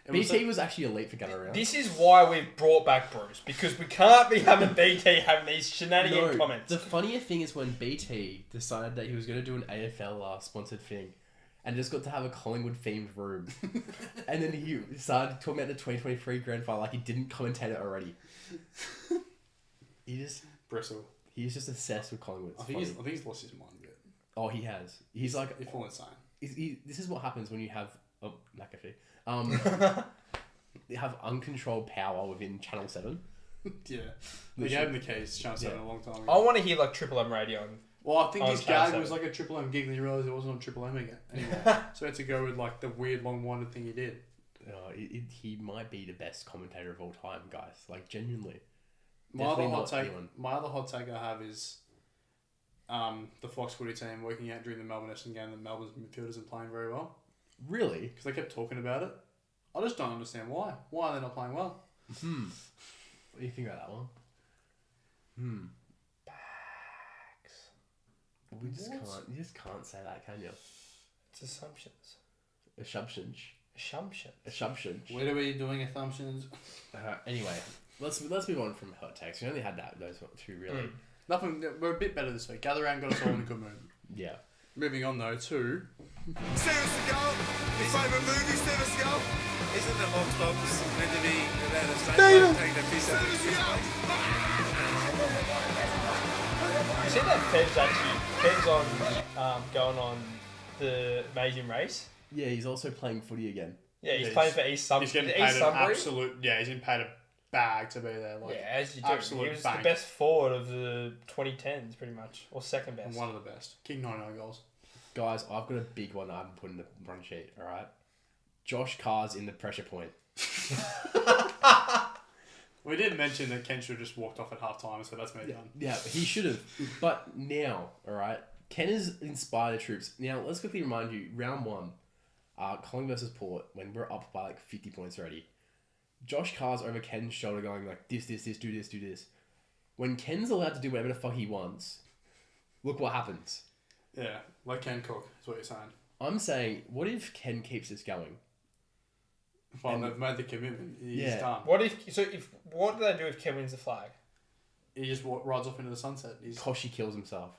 Speaker 3: It was
Speaker 2: BT was actually elite for going around.
Speaker 1: This is why we've brought back Bruce, because we can't be having BT having these shenanigan comments.
Speaker 2: The funnier thing is when BT decided that he was going to do an AFL sponsored thing and just got to have a Collingwood themed room. And then he started talking about the 2023 grand final like he didn't commentate it already.
Speaker 3: Bristle.
Speaker 2: He's just obsessed with Collingwood. It's
Speaker 3: I think
Speaker 2: funny.
Speaker 3: he's lost his mind a bit.
Speaker 2: Oh, he has. He's like...
Speaker 3: He's fallen insane.
Speaker 2: This is what happens when you have... Oh, McAfee. They have uncontrolled power within Channel 7.
Speaker 3: Yeah. They gave him the keys, Channel 7 a long time ago.
Speaker 1: I want to hear like Triple M radio.
Speaker 3: Well, I think
Speaker 1: on
Speaker 3: his
Speaker 1: Channel
Speaker 3: gag
Speaker 1: 7.
Speaker 3: was like a Triple M gig, and he realised it wasn't on Triple M again anymore. So he had to go with like the weird long-winded thing he did.
Speaker 2: He might be the best commentator of all time, guys. Like, genuinely.
Speaker 3: My other
Speaker 2: Definitely
Speaker 3: hot
Speaker 2: not
Speaker 3: take.
Speaker 2: anyone.
Speaker 3: My other hot take I have is, the Fox footy team working out during the Melbourne Essendon game that Melbourne's midfielders isn't playing very well
Speaker 2: Really?
Speaker 3: because they kept talking about it. I just don't understand why. Why are they not playing well?
Speaker 2: What do you think about that one? You just can't say that, can you?
Speaker 1: It's assumptions.
Speaker 2: Assumptions.
Speaker 3: Where are we doing assumptions?
Speaker 2: Anyway, let's move on from hot takes. We only had those two really.
Speaker 3: Nothing. We're a bit better this week. Gather round got us all in a good mood.
Speaker 2: Yeah.
Speaker 3: Moving on though to
Speaker 4: Steven Seagal, his favourite movie, Steven Seagal.
Speaker 8: Isn't the Hawks Dogs meant to be around the same taking the piss out of his
Speaker 1: You see that Fed's on going on the Amazing Race.
Speaker 2: Yeah, he's also playing footy again.
Speaker 1: Yeah, he's playing for East Sunbury.
Speaker 3: He's getting paid
Speaker 1: East
Speaker 3: an
Speaker 1: Sunbury.
Speaker 3: absolute. Yeah, he's getting paid a bag to be there. Like,
Speaker 1: Yeah, as you do.
Speaker 3: absolute
Speaker 1: He was
Speaker 3: bank.
Speaker 1: the best forward of the 2010s, pretty much, or second best.
Speaker 3: and one of the best. King 99 goals.
Speaker 2: Guys, I've got a big one I haven't put in the run sheet, alright? Josh Carr's in the pressure point.
Speaker 3: We did mention that Ken should have just walked off at half time, so that's me done.
Speaker 2: Yeah, he should have. But now, alright, Ken has inspired the troops. Now, let's quickly remind you, round one, Collingwood versus Port, when we're up by like 50 points already. Josh Carr's over Ken's shoulder going like, this, do this. When Ken's allowed to do whatever the fuck he wants, look what happens.
Speaker 3: Yeah, let Ken cook, is what you're saying.
Speaker 2: I'm saying, what if Ken keeps this going?
Speaker 3: Well, they've made the commitment. He's
Speaker 2: Yeah.
Speaker 3: done.
Speaker 1: What do they do if Ken wins the flag?
Speaker 3: he just rides off into the sunset. He's
Speaker 2: Koshi kills himself.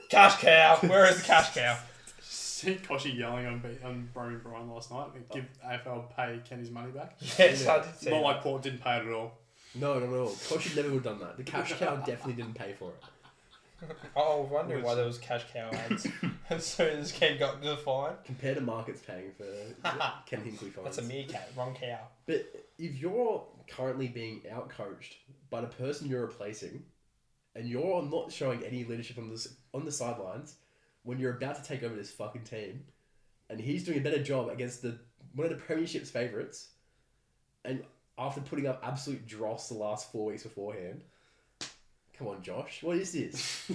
Speaker 1: Cash cow. Where is the cash cow?
Speaker 3: see Koshi yelling on Brony Bryan last night. Give AFL pay Kenny's money back.
Speaker 1: Yes, I did see
Speaker 3: Not
Speaker 1: that.
Speaker 3: like Port didn't pay it at all.
Speaker 2: No. Koshi never would have done that. The cash cow definitely didn't pay for it.
Speaker 1: I was wondering why there was cash cow ads as soon as Ken got to the fine.
Speaker 2: Compared to markets paying for Ken Hinkley fines.
Speaker 1: That's a meerkat, wrong cow.
Speaker 2: But if you're currently being outcoached by the person you're replacing, and you're not showing any leadership on the sidelines, when you're about to take over this fucking team, and he's doing a better job against one of the Premiership's favourites, and after putting up absolute dross the last 4 weeks beforehand, come on, Josh, what is this?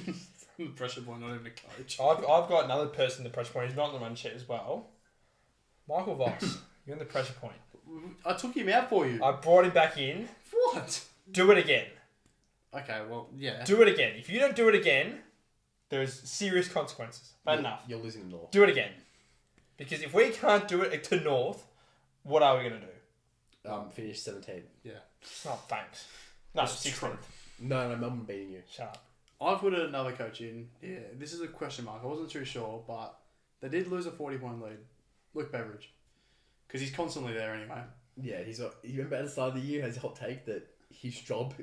Speaker 3: The pressure point, not even a coach.
Speaker 1: I've got another person in the pressure point who's not in the run sheet as well. Michael Voss, you're in the pressure point.
Speaker 3: I took him out for you.
Speaker 1: I brought him back in.
Speaker 3: What?
Speaker 1: Do it again.
Speaker 3: Okay, well, yeah.
Speaker 1: Do it again. If you don't do it again, there's serious consequences. Bad enough.
Speaker 2: You're losing the North.
Speaker 1: Do it again. Because if we can't do it to North, what are we going to do?
Speaker 2: Finish 17.
Speaker 3: Yeah.
Speaker 1: Oh, thanks. No,
Speaker 3: That's
Speaker 1: 16.
Speaker 3: true.
Speaker 2: No, Melbourne beating you.
Speaker 1: Shut up.
Speaker 3: I've put another coach in. Yeah, this is a question mark. I wasn't too sure, but they did lose a 40-point lead. Luke Beveridge. Because he's constantly there anyway.
Speaker 2: Yeah, you remember at the start of the year, has a hot take that his job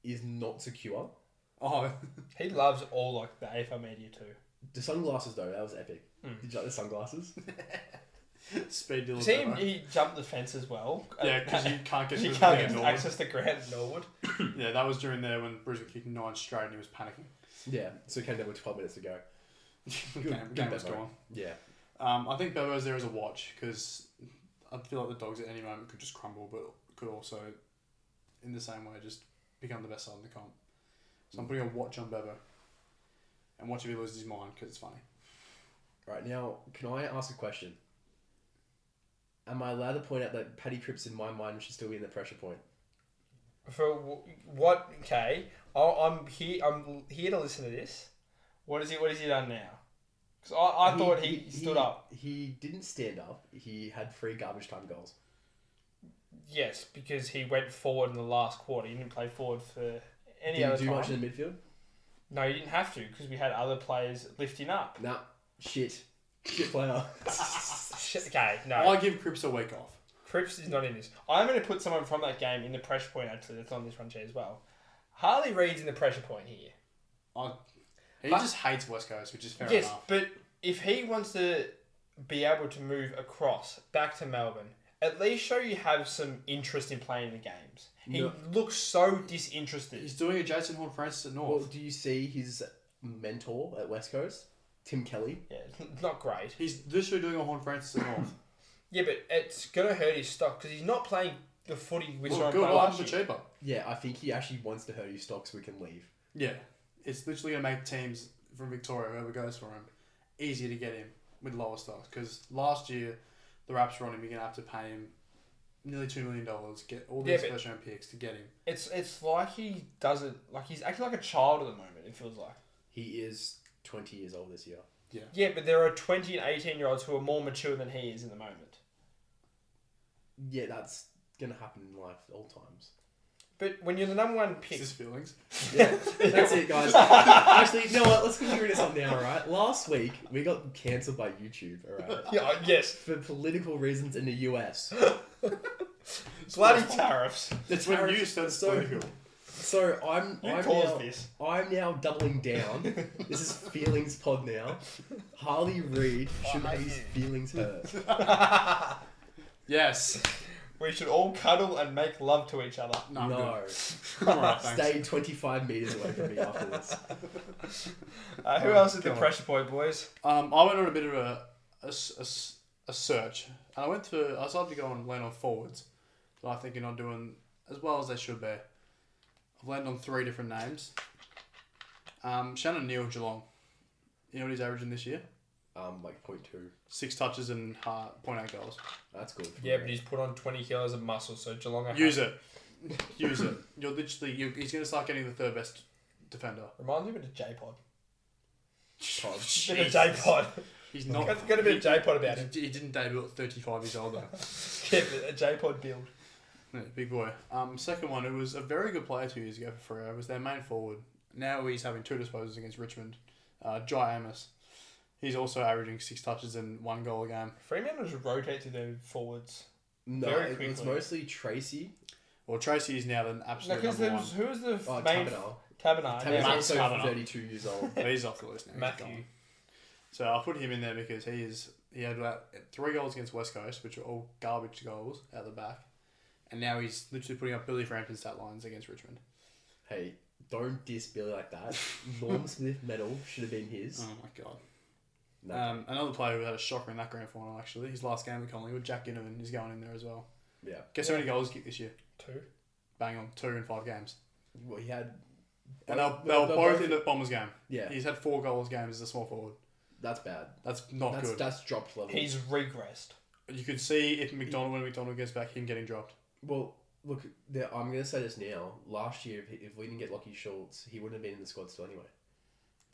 Speaker 2: is not secure.
Speaker 3: Oh,
Speaker 1: He loves all like the AFL media too.
Speaker 2: The sunglasses though, that was epic. Did you like the sunglasses?
Speaker 3: speed deal.
Speaker 1: See him, he jumped the fence as well.
Speaker 3: Yeah, because you can't get
Speaker 1: you
Speaker 3: through
Speaker 1: can't
Speaker 3: the
Speaker 1: get
Speaker 3: Norwood.
Speaker 1: access to Grant and Norwood.
Speaker 3: Yeah, that was during there when Brisbane kicked 9 straight and he was panicking.
Speaker 2: Yeah, so it came down with 12 minutes to go.
Speaker 3: Game was
Speaker 2: Bevo.
Speaker 3: gone.
Speaker 2: Yeah.
Speaker 3: I think Bevo's there as a watch because I feel like the Dogs at any moment could just crumble, but could also, in the same way, just become the best side in the comp. So I'm putting a watch on Bevo. And watch if he loses his mind because it's funny.
Speaker 2: Right, now, can I ask a question? Am I allowed to point out that Paddy Cripps in my mind should still be in the pressure point?
Speaker 1: For what? Okay, I'm here. I'm here to listen to this. What is he? What has he done now? Because I thought he stood up.
Speaker 2: He didn't stand up. He had 3 garbage time goals.
Speaker 1: Yes, because he went forward in the last quarter. He didn't play forward for any
Speaker 2: Did
Speaker 1: other
Speaker 2: he do
Speaker 1: time.
Speaker 2: much in the midfield?
Speaker 1: No, he didn't have to because we had other players lifting up.
Speaker 2: Nah, shit player.
Speaker 1: Shit, okay, no.
Speaker 3: I give Cripps a week off.
Speaker 1: Cripps is not in this. I'm going to put someone from that game in the pressure point, actually, that's on this run sheet as well. Harley Reid's in the pressure point here.
Speaker 3: He just hates West Coast, which is fair
Speaker 1: Yes,
Speaker 3: enough.
Speaker 1: but if he wants to be able to move across back to Melbourne, at least show you have some interest in playing the games. He
Speaker 2: No.
Speaker 1: looks so disinterested.
Speaker 3: He's doing a Jason Horn-Francis at
Speaker 2: Well,
Speaker 3: North.
Speaker 2: do you see his mentor at West Coast? Tim Kelly?
Speaker 1: Yeah, it's not great.
Speaker 3: He's literally doing a Horn-Francis at North.
Speaker 1: Yeah, but it's going to hurt his stock because he's not playing the footy we saw
Speaker 3: Well,
Speaker 1: him
Speaker 3: good,
Speaker 1: play
Speaker 3: I'll have
Speaker 1: last
Speaker 3: him for
Speaker 1: year.
Speaker 3: cheaper.
Speaker 2: Yeah, I think he actually wants to hurt his stock so we can leave.
Speaker 3: Yeah. It's literally going to make teams from Victoria, whoever goes for him, easier to get him with lower stocks. Because last year, the Raps were on him, you're going to have to pay him nearly $2 million, get all these
Speaker 1: but-
Speaker 3: first round picks to get him.
Speaker 1: It's like he doesn't... Like, he's acting like a child at the moment, it feels like.
Speaker 2: He is 20 years old this year.
Speaker 1: Yeah, but there are 20 and 18-year-olds who are more mature than he is in the moment.
Speaker 2: Yeah, that's going to happen in life all times.
Speaker 1: But when you're the number one pick...
Speaker 3: Is his feelings?
Speaker 2: Yeah, that's it, guys. Actually, you know what? Let's continue this on now, alright? Last week, we got cancelled by YouTube, alright?
Speaker 1: Yeah, yes.
Speaker 2: For political reasons in the US.
Speaker 1: Bloody tariffs.
Speaker 2: The
Speaker 3: When
Speaker 2: tariff-
Speaker 3: you said
Speaker 2: so,
Speaker 3: political.
Speaker 2: so I'm
Speaker 1: caused
Speaker 2: now,
Speaker 1: this.
Speaker 2: I'm now doubling down. This is feelings pod now. Harley Reid should have his feelings hurt.
Speaker 3: Yes.
Speaker 1: We should all cuddle and make love to each other.
Speaker 3: No. I'm
Speaker 2: No.
Speaker 3: good. I'm alright, thanks.
Speaker 2: Stay 25 metres away from me after this.
Speaker 1: Who else is the
Speaker 3: God.
Speaker 1: pressure point, boys?
Speaker 3: I went on a bit of a search, and I started to go and land on forwards, that I think are not doing as well as they should be. I've landed on 3 different names. Shannon Neal, Geelong. You know what he's averaging this year?
Speaker 2: Like 0.2.
Speaker 3: 6 touches and 0.8 goals.
Speaker 2: That's good.
Speaker 1: Yeah, but he's put on 20 kilos of muscle, so Geelong are
Speaker 3: Use it. Use it. He's going to start getting the 3rd best defender.
Speaker 1: Reminds me a bit of J-Pod.
Speaker 2: Pod.
Speaker 1: Bit of J-Pod.
Speaker 3: He's not.
Speaker 1: Got a bit of J-Pod about him.
Speaker 3: He didn't debut at 35 years old though.
Speaker 1: Yeah, but a J-Pod build.
Speaker 3: Yeah, big boy. Second one, it was a very good player 2 years ago for Freo. It was their main forward. Now he's having 2 disposals against Richmond. Jai Amos. He's also averaging 6 touches and 1 goal a game.
Speaker 1: Fremantle just rotate to their forwards.
Speaker 2: No,
Speaker 1: Very
Speaker 2: it was
Speaker 1: quickly.
Speaker 2: mostly Tracy.
Speaker 3: Well, Tracy is now the
Speaker 1: No,
Speaker 3: absolute
Speaker 1: because
Speaker 3: number one.
Speaker 1: who was the
Speaker 2: Oh,
Speaker 1: main...
Speaker 2: Taberner.
Speaker 1: Taberner.
Speaker 2: Taberner's
Speaker 1: Yeah.
Speaker 2: also
Speaker 3: Taberner.
Speaker 2: 32 years old.
Speaker 3: But he's off the list now. He's
Speaker 1: Matthew.
Speaker 3: gone. So I'll put him in there because he had about 3 goals against West Coast, which were all garbage goals out the back. And now he's literally putting up Billy Frampton's stat lines against Richmond.
Speaker 2: Hey, don't diss Billy like that. Norm Smith medal should have been his.
Speaker 3: Oh my god.
Speaker 2: No.
Speaker 3: Another player who had a shocker in that grand final, actually. His last game at Collingwood, Jack Ginnivan, is going in there as well.
Speaker 2: Yeah.
Speaker 3: Guess how many goals he kicked this year?
Speaker 1: 2.
Speaker 3: Bang on, 2 in 5 games.
Speaker 2: Well, he had...
Speaker 3: And they were both in the Bombers game.
Speaker 2: Yeah.
Speaker 3: He's had 4 goals games as a small forward.
Speaker 2: That's bad.
Speaker 3: That's not good.
Speaker 2: That's dropped level.
Speaker 1: He's regressed.
Speaker 3: You could see if when McDonald gets back, him getting dropped.
Speaker 2: Well, look, I'm going to say this now. Last year, if we didn't get Lockie Schultz, he wouldn't have been in the squad still anyway.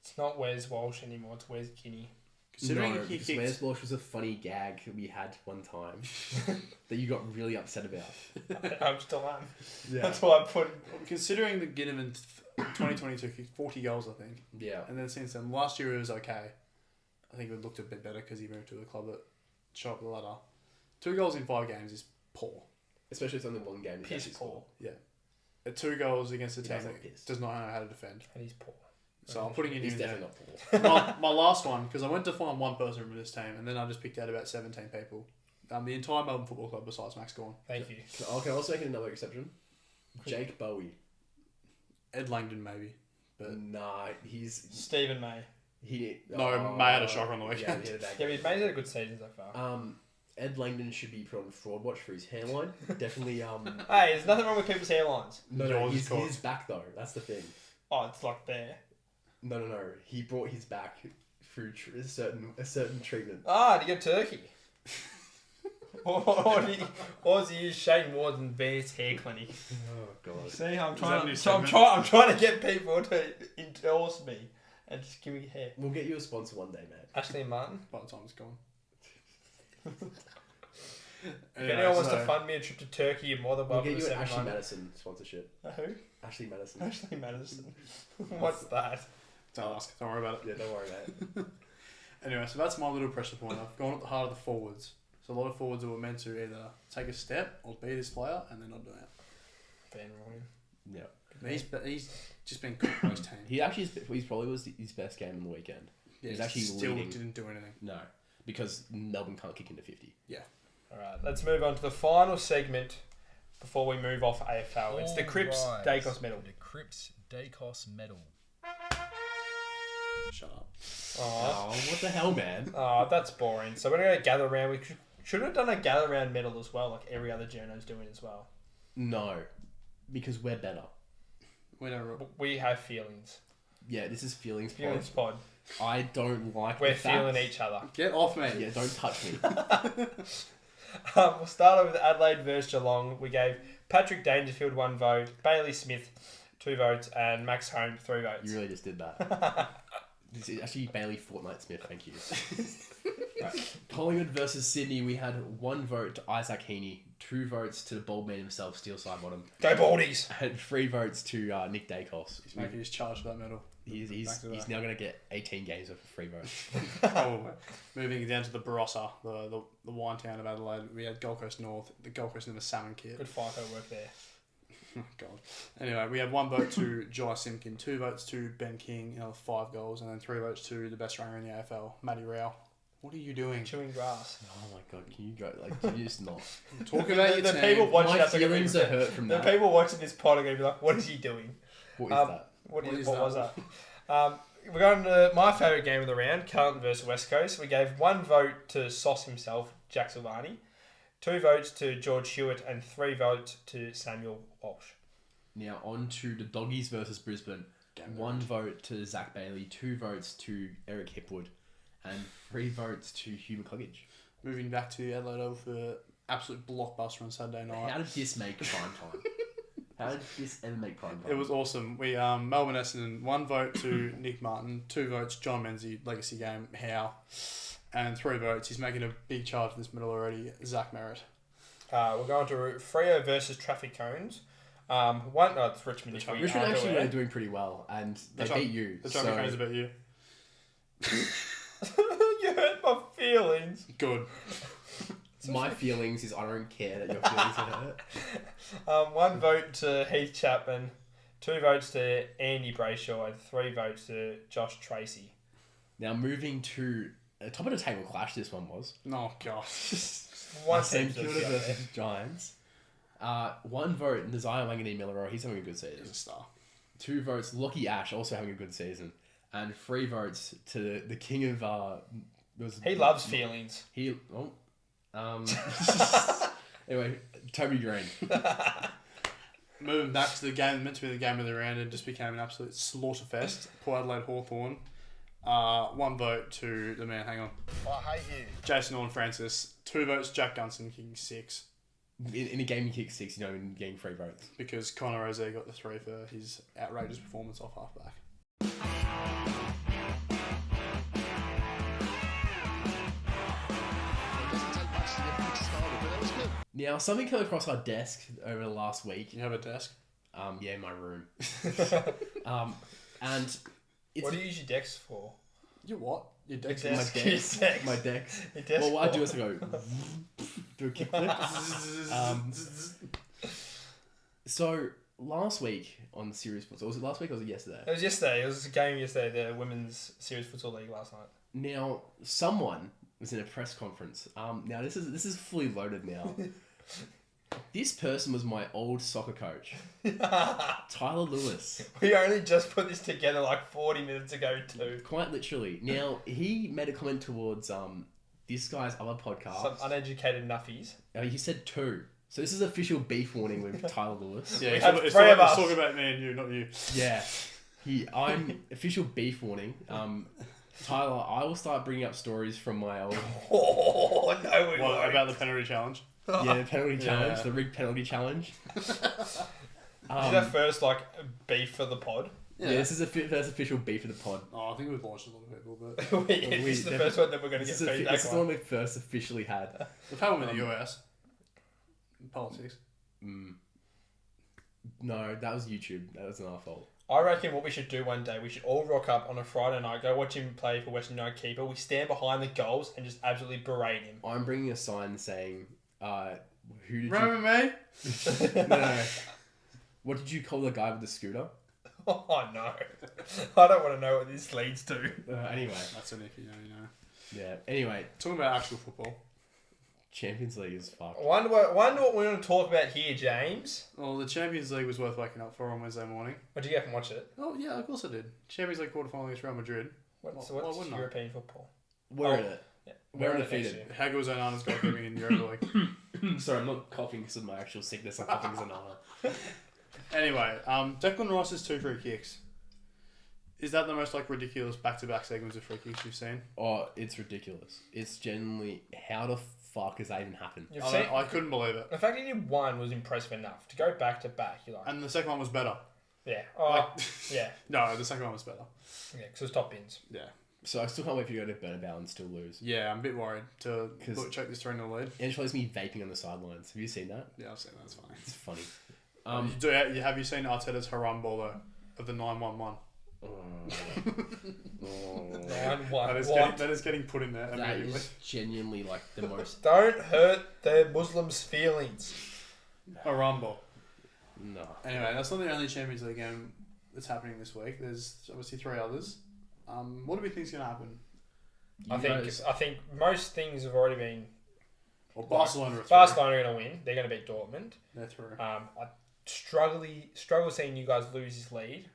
Speaker 1: It's not Wes Walsh anymore, it's Wes Kinney.
Speaker 3: Considering
Speaker 2: no,
Speaker 3: he
Speaker 2: because
Speaker 3: kicked...
Speaker 2: Wes Walsh was a funny gag that we had one time that you got really upset about.
Speaker 1: I'm still am.
Speaker 2: Yeah.
Speaker 1: That's why I put...
Speaker 3: Considering the Ginnivan 2022 kicked 40 goals, I think.
Speaker 2: Yeah.
Speaker 3: And then since then, last year it was okay. I think it looked a bit better because he moved to a club that shot up the ladder. 2 goals in 5 games is poor.
Speaker 2: Especially if it's only one game. he's
Speaker 1: Piss
Speaker 2: actually
Speaker 1: poor.
Speaker 2: scored.
Speaker 3: Yeah. 2 goals against a
Speaker 2: He
Speaker 3: team
Speaker 2: does
Speaker 3: that
Speaker 2: look pissed.
Speaker 3: does not know how to defend.
Speaker 1: And he's poor.
Speaker 3: So I'm putting it
Speaker 2: He's
Speaker 3: in there.
Speaker 2: definitely not poor.
Speaker 3: my last one, because I went to find one person from this team, and then I just picked out about 17 people. The entire Melbourne Football Club besides Max Gawn.
Speaker 1: Thank you.
Speaker 2: Can I also make another exception? Jake Bowie.
Speaker 3: Ed Langdon, maybe. But
Speaker 2: Nah, he's...
Speaker 1: Stephen May.
Speaker 3: May had a shocker on the
Speaker 2: Yeah,
Speaker 3: weekend.
Speaker 2: he had a bad
Speaker 1: Yeah,
Speaker 2: game.
Speaker 1: but May's had a good season so far.
Speaker 2: Ed Langdon should be put on fraud watch for his hairline. Definitely.
Speaker 1: Hey, there's nothing wrong with people's hairlines.
Speaker 2: No,
Speaker 3: Yours
Speaker 2: he's
Speaker 3: is cool.
Speaker 2: his back though. That's the thing.
Speaker 1: Oh, it's like there.
Speaker 2: No. He brought his back through a certain treatment.
Speaker 1: Ah, to get turkey. or does he use Shane Ward's advanced hair clinic?
Speaker 2: Oh god.
Speaker 1: See, I'm
Speaker 3: that a new
Speaker 1: trying.
Speaker 3: segment?
Speaker 1: I'm trying to get people to endorse me and just give me hair.
Speaker 2: We'll get you a sponsor one day, man.
Speaker 1: Ashley and Martin.
Speaker 3: by the time it's gone.
Speaker 1: If anyone wants to fund me a trip to Turkey, you're more than
Speaker 2: We'll
Speaker 1: welcome
Speaker 2: get
Speaker 1: to
Speaker 2: you an
Speaker 1: send me
Speaker 2: Ashley
Speaker 1: money.
Speaker 2: Madison sponsorship.
Speaker 1: Who?
Speaker 2: Ashley Madison.
Speaker 1: Ashley Madison. What's that?
Speaker 3: Don't ask. Don't worry about it.
Speaker 2: Yeah, don't worry about it.
Speaker 3: Anyway, so that's my little pressure point. I've gone at the heart of the forwards. So a lot of forwards were meant to either take a step or be this player, and they're not doing it.
Speaker 1: Ben Ryan.
Speaker 2: Yeah.
Speaker 3: He's just been cooked by his team.
Speaker 2: He's probably was his best game on the weekend.
Speaker 3: Yeah,
Speaker 2: he's actually
Speaker 3: still
Speaker 2: leading.
Speaker 3: didn't do anything.
Speaker 2: No, because Melbourne can't kick into 50.
Speaker 3: Yeah.
Speaker 1: Alright, let's move on to the final segment before we move off AFL. It's the Cripps Dacos medal.
Speaker 7: The Cripps Dacos medal.
Speaker 3: Shut up.
Speaker 1: Oh,
Speaker 2: what the hell, man?
Speaker 1: that's boring. So we're going to gather around. We should have done a gather around medal as well, like every other journo's doing as well.
Speaker 2: No, because we're better.
Speaker 1: We have feelings.
Speaker 2: Yeah, this is feelings.
Speaker 1: Feelings pod.
Speaker 2: I don't like.
Speaker 1: We're
Speaker 2: the fact-
Speaker 1: feeling each other.
Speaker 3: Get off me.
Speaker 2: Yeah, don't touch me.
Speaker 1: We'll start off with Adelaide versus Geelong. We gave Patrick Dangerfield 1 vote, Bailey Smith 2 votes, and Max Holmes 3 votes.
Speaker 2: You really just did that. This is actually Bailey Fortnite Smith. Thank you. Right. Collingwood versus Sydney. We had 1 vote to Isaac Heaney, 2 votes to the bald man himself, Steel Sidebottom,
Speaker 1: Go Baldies!
Speaker 2: and 3 votes to Nick Dacos.
Speaker 3: He's making his charge for that medal.
Speaker 2: He's now going to get 18 games of free votes.
Speaker 3: Probably. Moving down to the Barossa, the wine town of Adelaide, we had Gold Coast North, the Gold Coast Never Salmon Kit.
Speaker 1: Good FIFO work there.
Speaker 3: Oh, God. Anyway, we had 1 vote to Jai Simpkin, 2 votes to Ben King, 5 goals, and then 3 votes to the best runner in the AFL, Matty Rao. What are you doing?
Speaker 1: Chewing grass.
Speaker 2: Oh my god, can you go? Like, can you just not?
Speaker 3: Talk about your
Speaker 1: The
Speaker 3: team.
Speaker 1: people watching
Speaker 2: My
Speaker 1: us are going to
Speaker 2: feelings are hurt from
Speaker 1: The
Speaker 2: that.
Speaker 1: people watching this pod are going to be like, what is he doing?
Speaker 2: What is that?
Speaker 1: What
Speaker 3: is
Speaker 1: was
Speaker 3: that?
Speaker 1: that? We're going to my favourite game of the round, Carlton versus West Coast. We gave 1 vote to Sauce himself, Jack Silvani, 2 votes to George Hewitt, and 3 votes to Samuel Walsh.
Speaker 2: Now on to the Doggies versus Brisbane. 1 vote to Zach Bailey, 2 votes to Eric Hipwood, and 3 votes to Hugh McCluggage.
Speaker 3: Moving back to Adelaide Oval for absolute blockbuster on Saturday night.
Speaker 2: How did this make prime time? How did this ever make prime time?
Speaker 3: It was awesome. We Melbourne Essendon, 1 vote to Nick Martin, 2 votes John Menzies, legacy game, how, and 3 votes. He's making a big charge in this middle already, Zach Merritt.
Speaker 1: We're going to Freo versus Traffic Cones. It's Richmond. If we
Speaker 2: Richmond
Speaker 1: are
Speaker 2: actually
Speaker 1: aware.
Speaker 2: were doing pretty well, and they beat you.
Speaker 3: The traffic cones about you.
Speaker 1: You hurt my feelings.
Speaker 3: Good.
Speaker 2: My feelings is I don't care that your feelings are hurt.
Speaker 1: 1 vote to Heath Chapman, 2 votes to Andy Brayshaw, and 3 votes to Josh Tracy.
Speaker 2: Now moving to the top of the table clash. This one was
Speaker 3: Oh gosh.
Speaker 1: One
Speaker 2: St
Speaker 1: team
Speaker 2: Kilda versus Giants. 1 vote Nazaya Wanganeen-Milero. He's having a good season.
Speaker 3: He's a star.
Speaker 2: 2 votes Lockie Ash, also having a good season, and 3 votes to the king of
Speaker 1: He loves feelings.
Speaker 2: Anyway, Toby Green.
Speaker 3: Moving back to the game, meant to be the game of the round, and just became an absolute slaughterfest. Port Adelaide Hawthorn. 1 vote to the man. Hang on.
Speaker 4: I hate you.
Speaker 3: Jason Orr and Francis. 2 votes. Jack Gunson kicking 6
Speaker 2: In a game you kick 6, you know, in getting 3 votes.
Speaker 3: because Connor Rosé got the 3 for his outrageous performance off halfback.
Speaker 2: Now, something came across our desk over the last week.
Speaker 3: You have a desk.
Speaker 2: Yeah, in my room. And it's
Speaker 1: What do you use your decks for?
Speaker 3: You what? Your desk.
Speaker 1: Your
Speaker 2: my
Speaker 1: desk.
Speaker 2: desk.
Speaker 1: Your desk.
Speaker 2: My decks.
Speaker 1: Your desk
Speaker 2: Well, what I do
Speaker 1: for-
Speaker 2: is I go do a kickflip. So last week on the series football, was it last week or was it yesterday?
Speaker 1: It was yesterday. It was a game yesterday, the Women's Series Futsal League last night.
Speaker 2: Now, someone was in a press conference. Now this is fully loaded now. This person was my old soccer coach, Tyler Lewis.
Speaker 1: We only just put this together like 40 minutes ago too.
Speaker 2: Quite literally. Now he made a comment towards this guy's other podcast.
Speaker 1: Some uneducated nuffies.
Speaker 2: He said 2. So this is official beef warning with Tyler Lewis.
Speaker 3: Yeah,
Speaker 1: had
Speaker 3: it's
Speaker 1: 3 of us.
Speaker 3: talking about me and you, not you.
Speaker 2: Yeah. I'm official beef warning. Tyler, I will start bringing up stories from my old
Speaker 1: Oh, no, we
Speaker 3: What
Speaker 1: won't.
Speaker 3: about the penalty challenge?
Speaker 2: the penalty challenge,
Speaker 3: Yeah.
Speaker 2: the rigged penalty challenge.
Speaker 1: Is that first, like, beef for the pod?
Speaker 2: Yeah, this is first official beef of the pod.
Speaker 3: Oh, I think we've launched a lot of people, but
Speaker 1: This is the first one that we're going to get feedback
Speaker 2: This is the one
Speaker 1: on.
Speaker 2: we first officially had.
Speaker 3: we've had one in the US. Politics.
Speaker 2: No, that was YouTube. That was our fault.
Speaker 1: I reckon what we should do one day, we should all rock up on a Friday night, go watch him play for Western United keeper. We stand behind the goals and just absolutely berate him.
Speaker 2: I'm bringing a sign saying, who did
Speaker 3: Remember me?
Speaker 2: you... No. What did you call the guy with the scooter?
Speaker 1: Oh, no. I don't want to know what this leads to.
Speaker 2: Anyway.
Speaker 3: That's an if you know.
Speaker 2: Yeah. Anyway,
Speaker 3: Talking about actual football.
Speaker 2: Champions League is fucked.
Speaker 1: Wonder what we're going to talk about here, James.
Speaker 3: Well, the Champions League was worth waking up for on Wednesday morning.
Speaker 1: What did you get from watch it?
Speaker 3: Oh, yeah, of course I did. Champions League quarterfinal against Real Madrid.
Speaker 1: What's
Speaker 3: Why wouldn't I?
Speaker 1: European football?
Speaker 2: We're in it.
Speaker 1: Yeah.
Speaker 2: We're
Speaker 1: in it
Speaker 2: undefeated.
Speaker 1: next year.
Speaker 3: Hager was Onana's goalkeeping in Europa League.
Speaker 2: Sorry, I'm not coughing because of my actual sickness. I'm coughing because of Nana.
Speaker 3: Anyway, Declan Rice's 2 free kicks. Is that the most ridiculous back-to-back segments of free kicks you've seen?
Speaker 2: Oh, it's ridiculous. It's genuinely, how the fuck has that even happened?
Speaker 1: You've seen,
Speaker 3: I couldn't believe it.
Speaker 1: the fact that you did one was impressive enough. To go back to back, you're like,
Speaker 3: And the second one was better.
Speaker 1: yeah. Oh, yeah.
Speaker 3: No, the second one was better.
Speaker 1: Yeah, because it was top bins.
Speaker 3: Yeah.
Speaker 2: So I still can't wait for you to go to Bernabeu and still lose.
Speaker 3: Yeah, I'm a bit worried to
Speaker 2: 'Cause-
Speaker 3: check this 3-0 lead.
Speaker 2: And it shows me vaping on the sidelines. Have you seen that?
Speaker 3: Yeah, I've seen that. That's fine.
Speaker 2: It's funny.
Speaker 3: Have you seen Arteta's haram ball though, of the 9-1-1? That is getting put in there
Speaker 2: That
Speaker 3: immediately.
Speaker 2: is genuinely like the most.
Speaker 1: Don't hurt the Muslims' feelings.
Speaker 3: Haram ball.
Speaker 2: No.
Speaker 3: Anyway, that's not the only Champions League game that's happening this week. There's obviously 3 others. What do we think's going to happen?
Speaker 1: I think most things have already been.
Speaker 3: Well, Barcelona are through.
Speaker 1: Barcelona are going to win. They're going to beat Dortmund.
Speaker 3: They're through.
Speaker 1: I struggle seeing you guys lose this lead.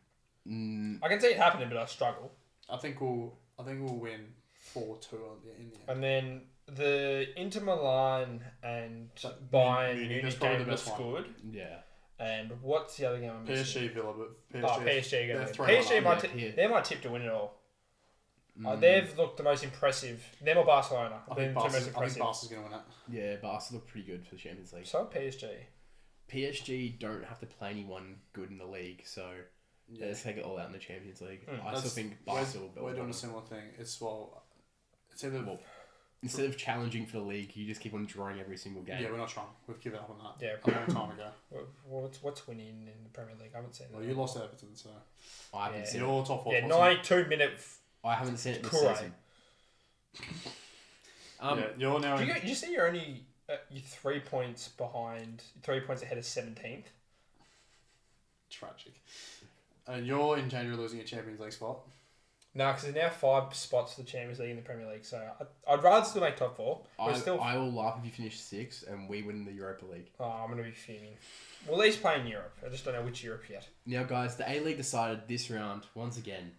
Speaker 1: I can see it happening, but I struggle.
Speaker 3: I think we'll win 4-2 in the end.
Speaker 1: And then the Inter Milan and Bayern
Speaker 3: Munich,
Speaker 1: Munich
Speaker 3: that's probably
Speaker 1: game
Speaker 3: the best
Speaker 1: looks
Speaker 3: one.
Speaker 1: good.
Speaker 2: Yeah.
Speaker 1: And what's the other game I'm missing?
Speaker 3: PSG Villa, but
Speaker 1: PSG
Speaker 3: they're
Speaker 1: going to
Speaker 3: 3-1
Speaker 1: PSG
Speaker 3: up.
Speaker 1: might
Speaker 2: Yeah,
Speaker 1: they're my tip to win it all. They've looked the most impressive. Them or Barcelona.
Speaker 3: I
Speaker 1: They're
Speaker 3: think
Speaker 1: the most
Speaker 3: Barca's
Speaker 1: impressive.
Speaker 3: going to win it.
Speaker 2: Yeah, Barca look pretty good for the Champions League.
Speaker 1: So PSG.
Speaker 2: PSG don't have to play anyone good in the league, so they just take it all out in the Champions League. I still think Barca will build
Speaker 3: We're doing
Speaker 2: on
Speaker 3: a
Speaker 2: it.
Speaker 3: similar thing. It's either
Speaker 2: Instead of challenging for the league, you just keep on drawing every single game.
Speaker 3: Yeah, we're not trying. We've given up on that.
Speaker 1: Yeah.
Speaker 3: A long time ago.
Speaker 1: What's winning in the Premier League? I haven't seen that.
Speaker 3: Well, you lost Everton, so
Speaker 2: I haven't seen it.
Speaker 3: you're top four.
Speaker 1: Yeah, 92-minute.
Speaker 2: I haven't seen it this
Speaker 1: Correct.
Speaker 2: season.
Speaker 3: Yeah, you're now.
Speaker 1: You see, you're only you're 3 points behind, 3 points ahead of 17th.
Speaker 3: Tragic. And you're in danger of losing a Champions League spot.
Speaker 1: No, because there's now 5 spots for the Champions League in the Premier League, so I'd rather still make top 4.
Speaker 2: I will laugh if you finish 6th and we win the Europa League.
Speaker 1: Oh, I'm going to be fuming. We'll at least play in Europe. I just don't know which Europe yet.
Speaker 2: Now, guys, the A-League decided this round, once again,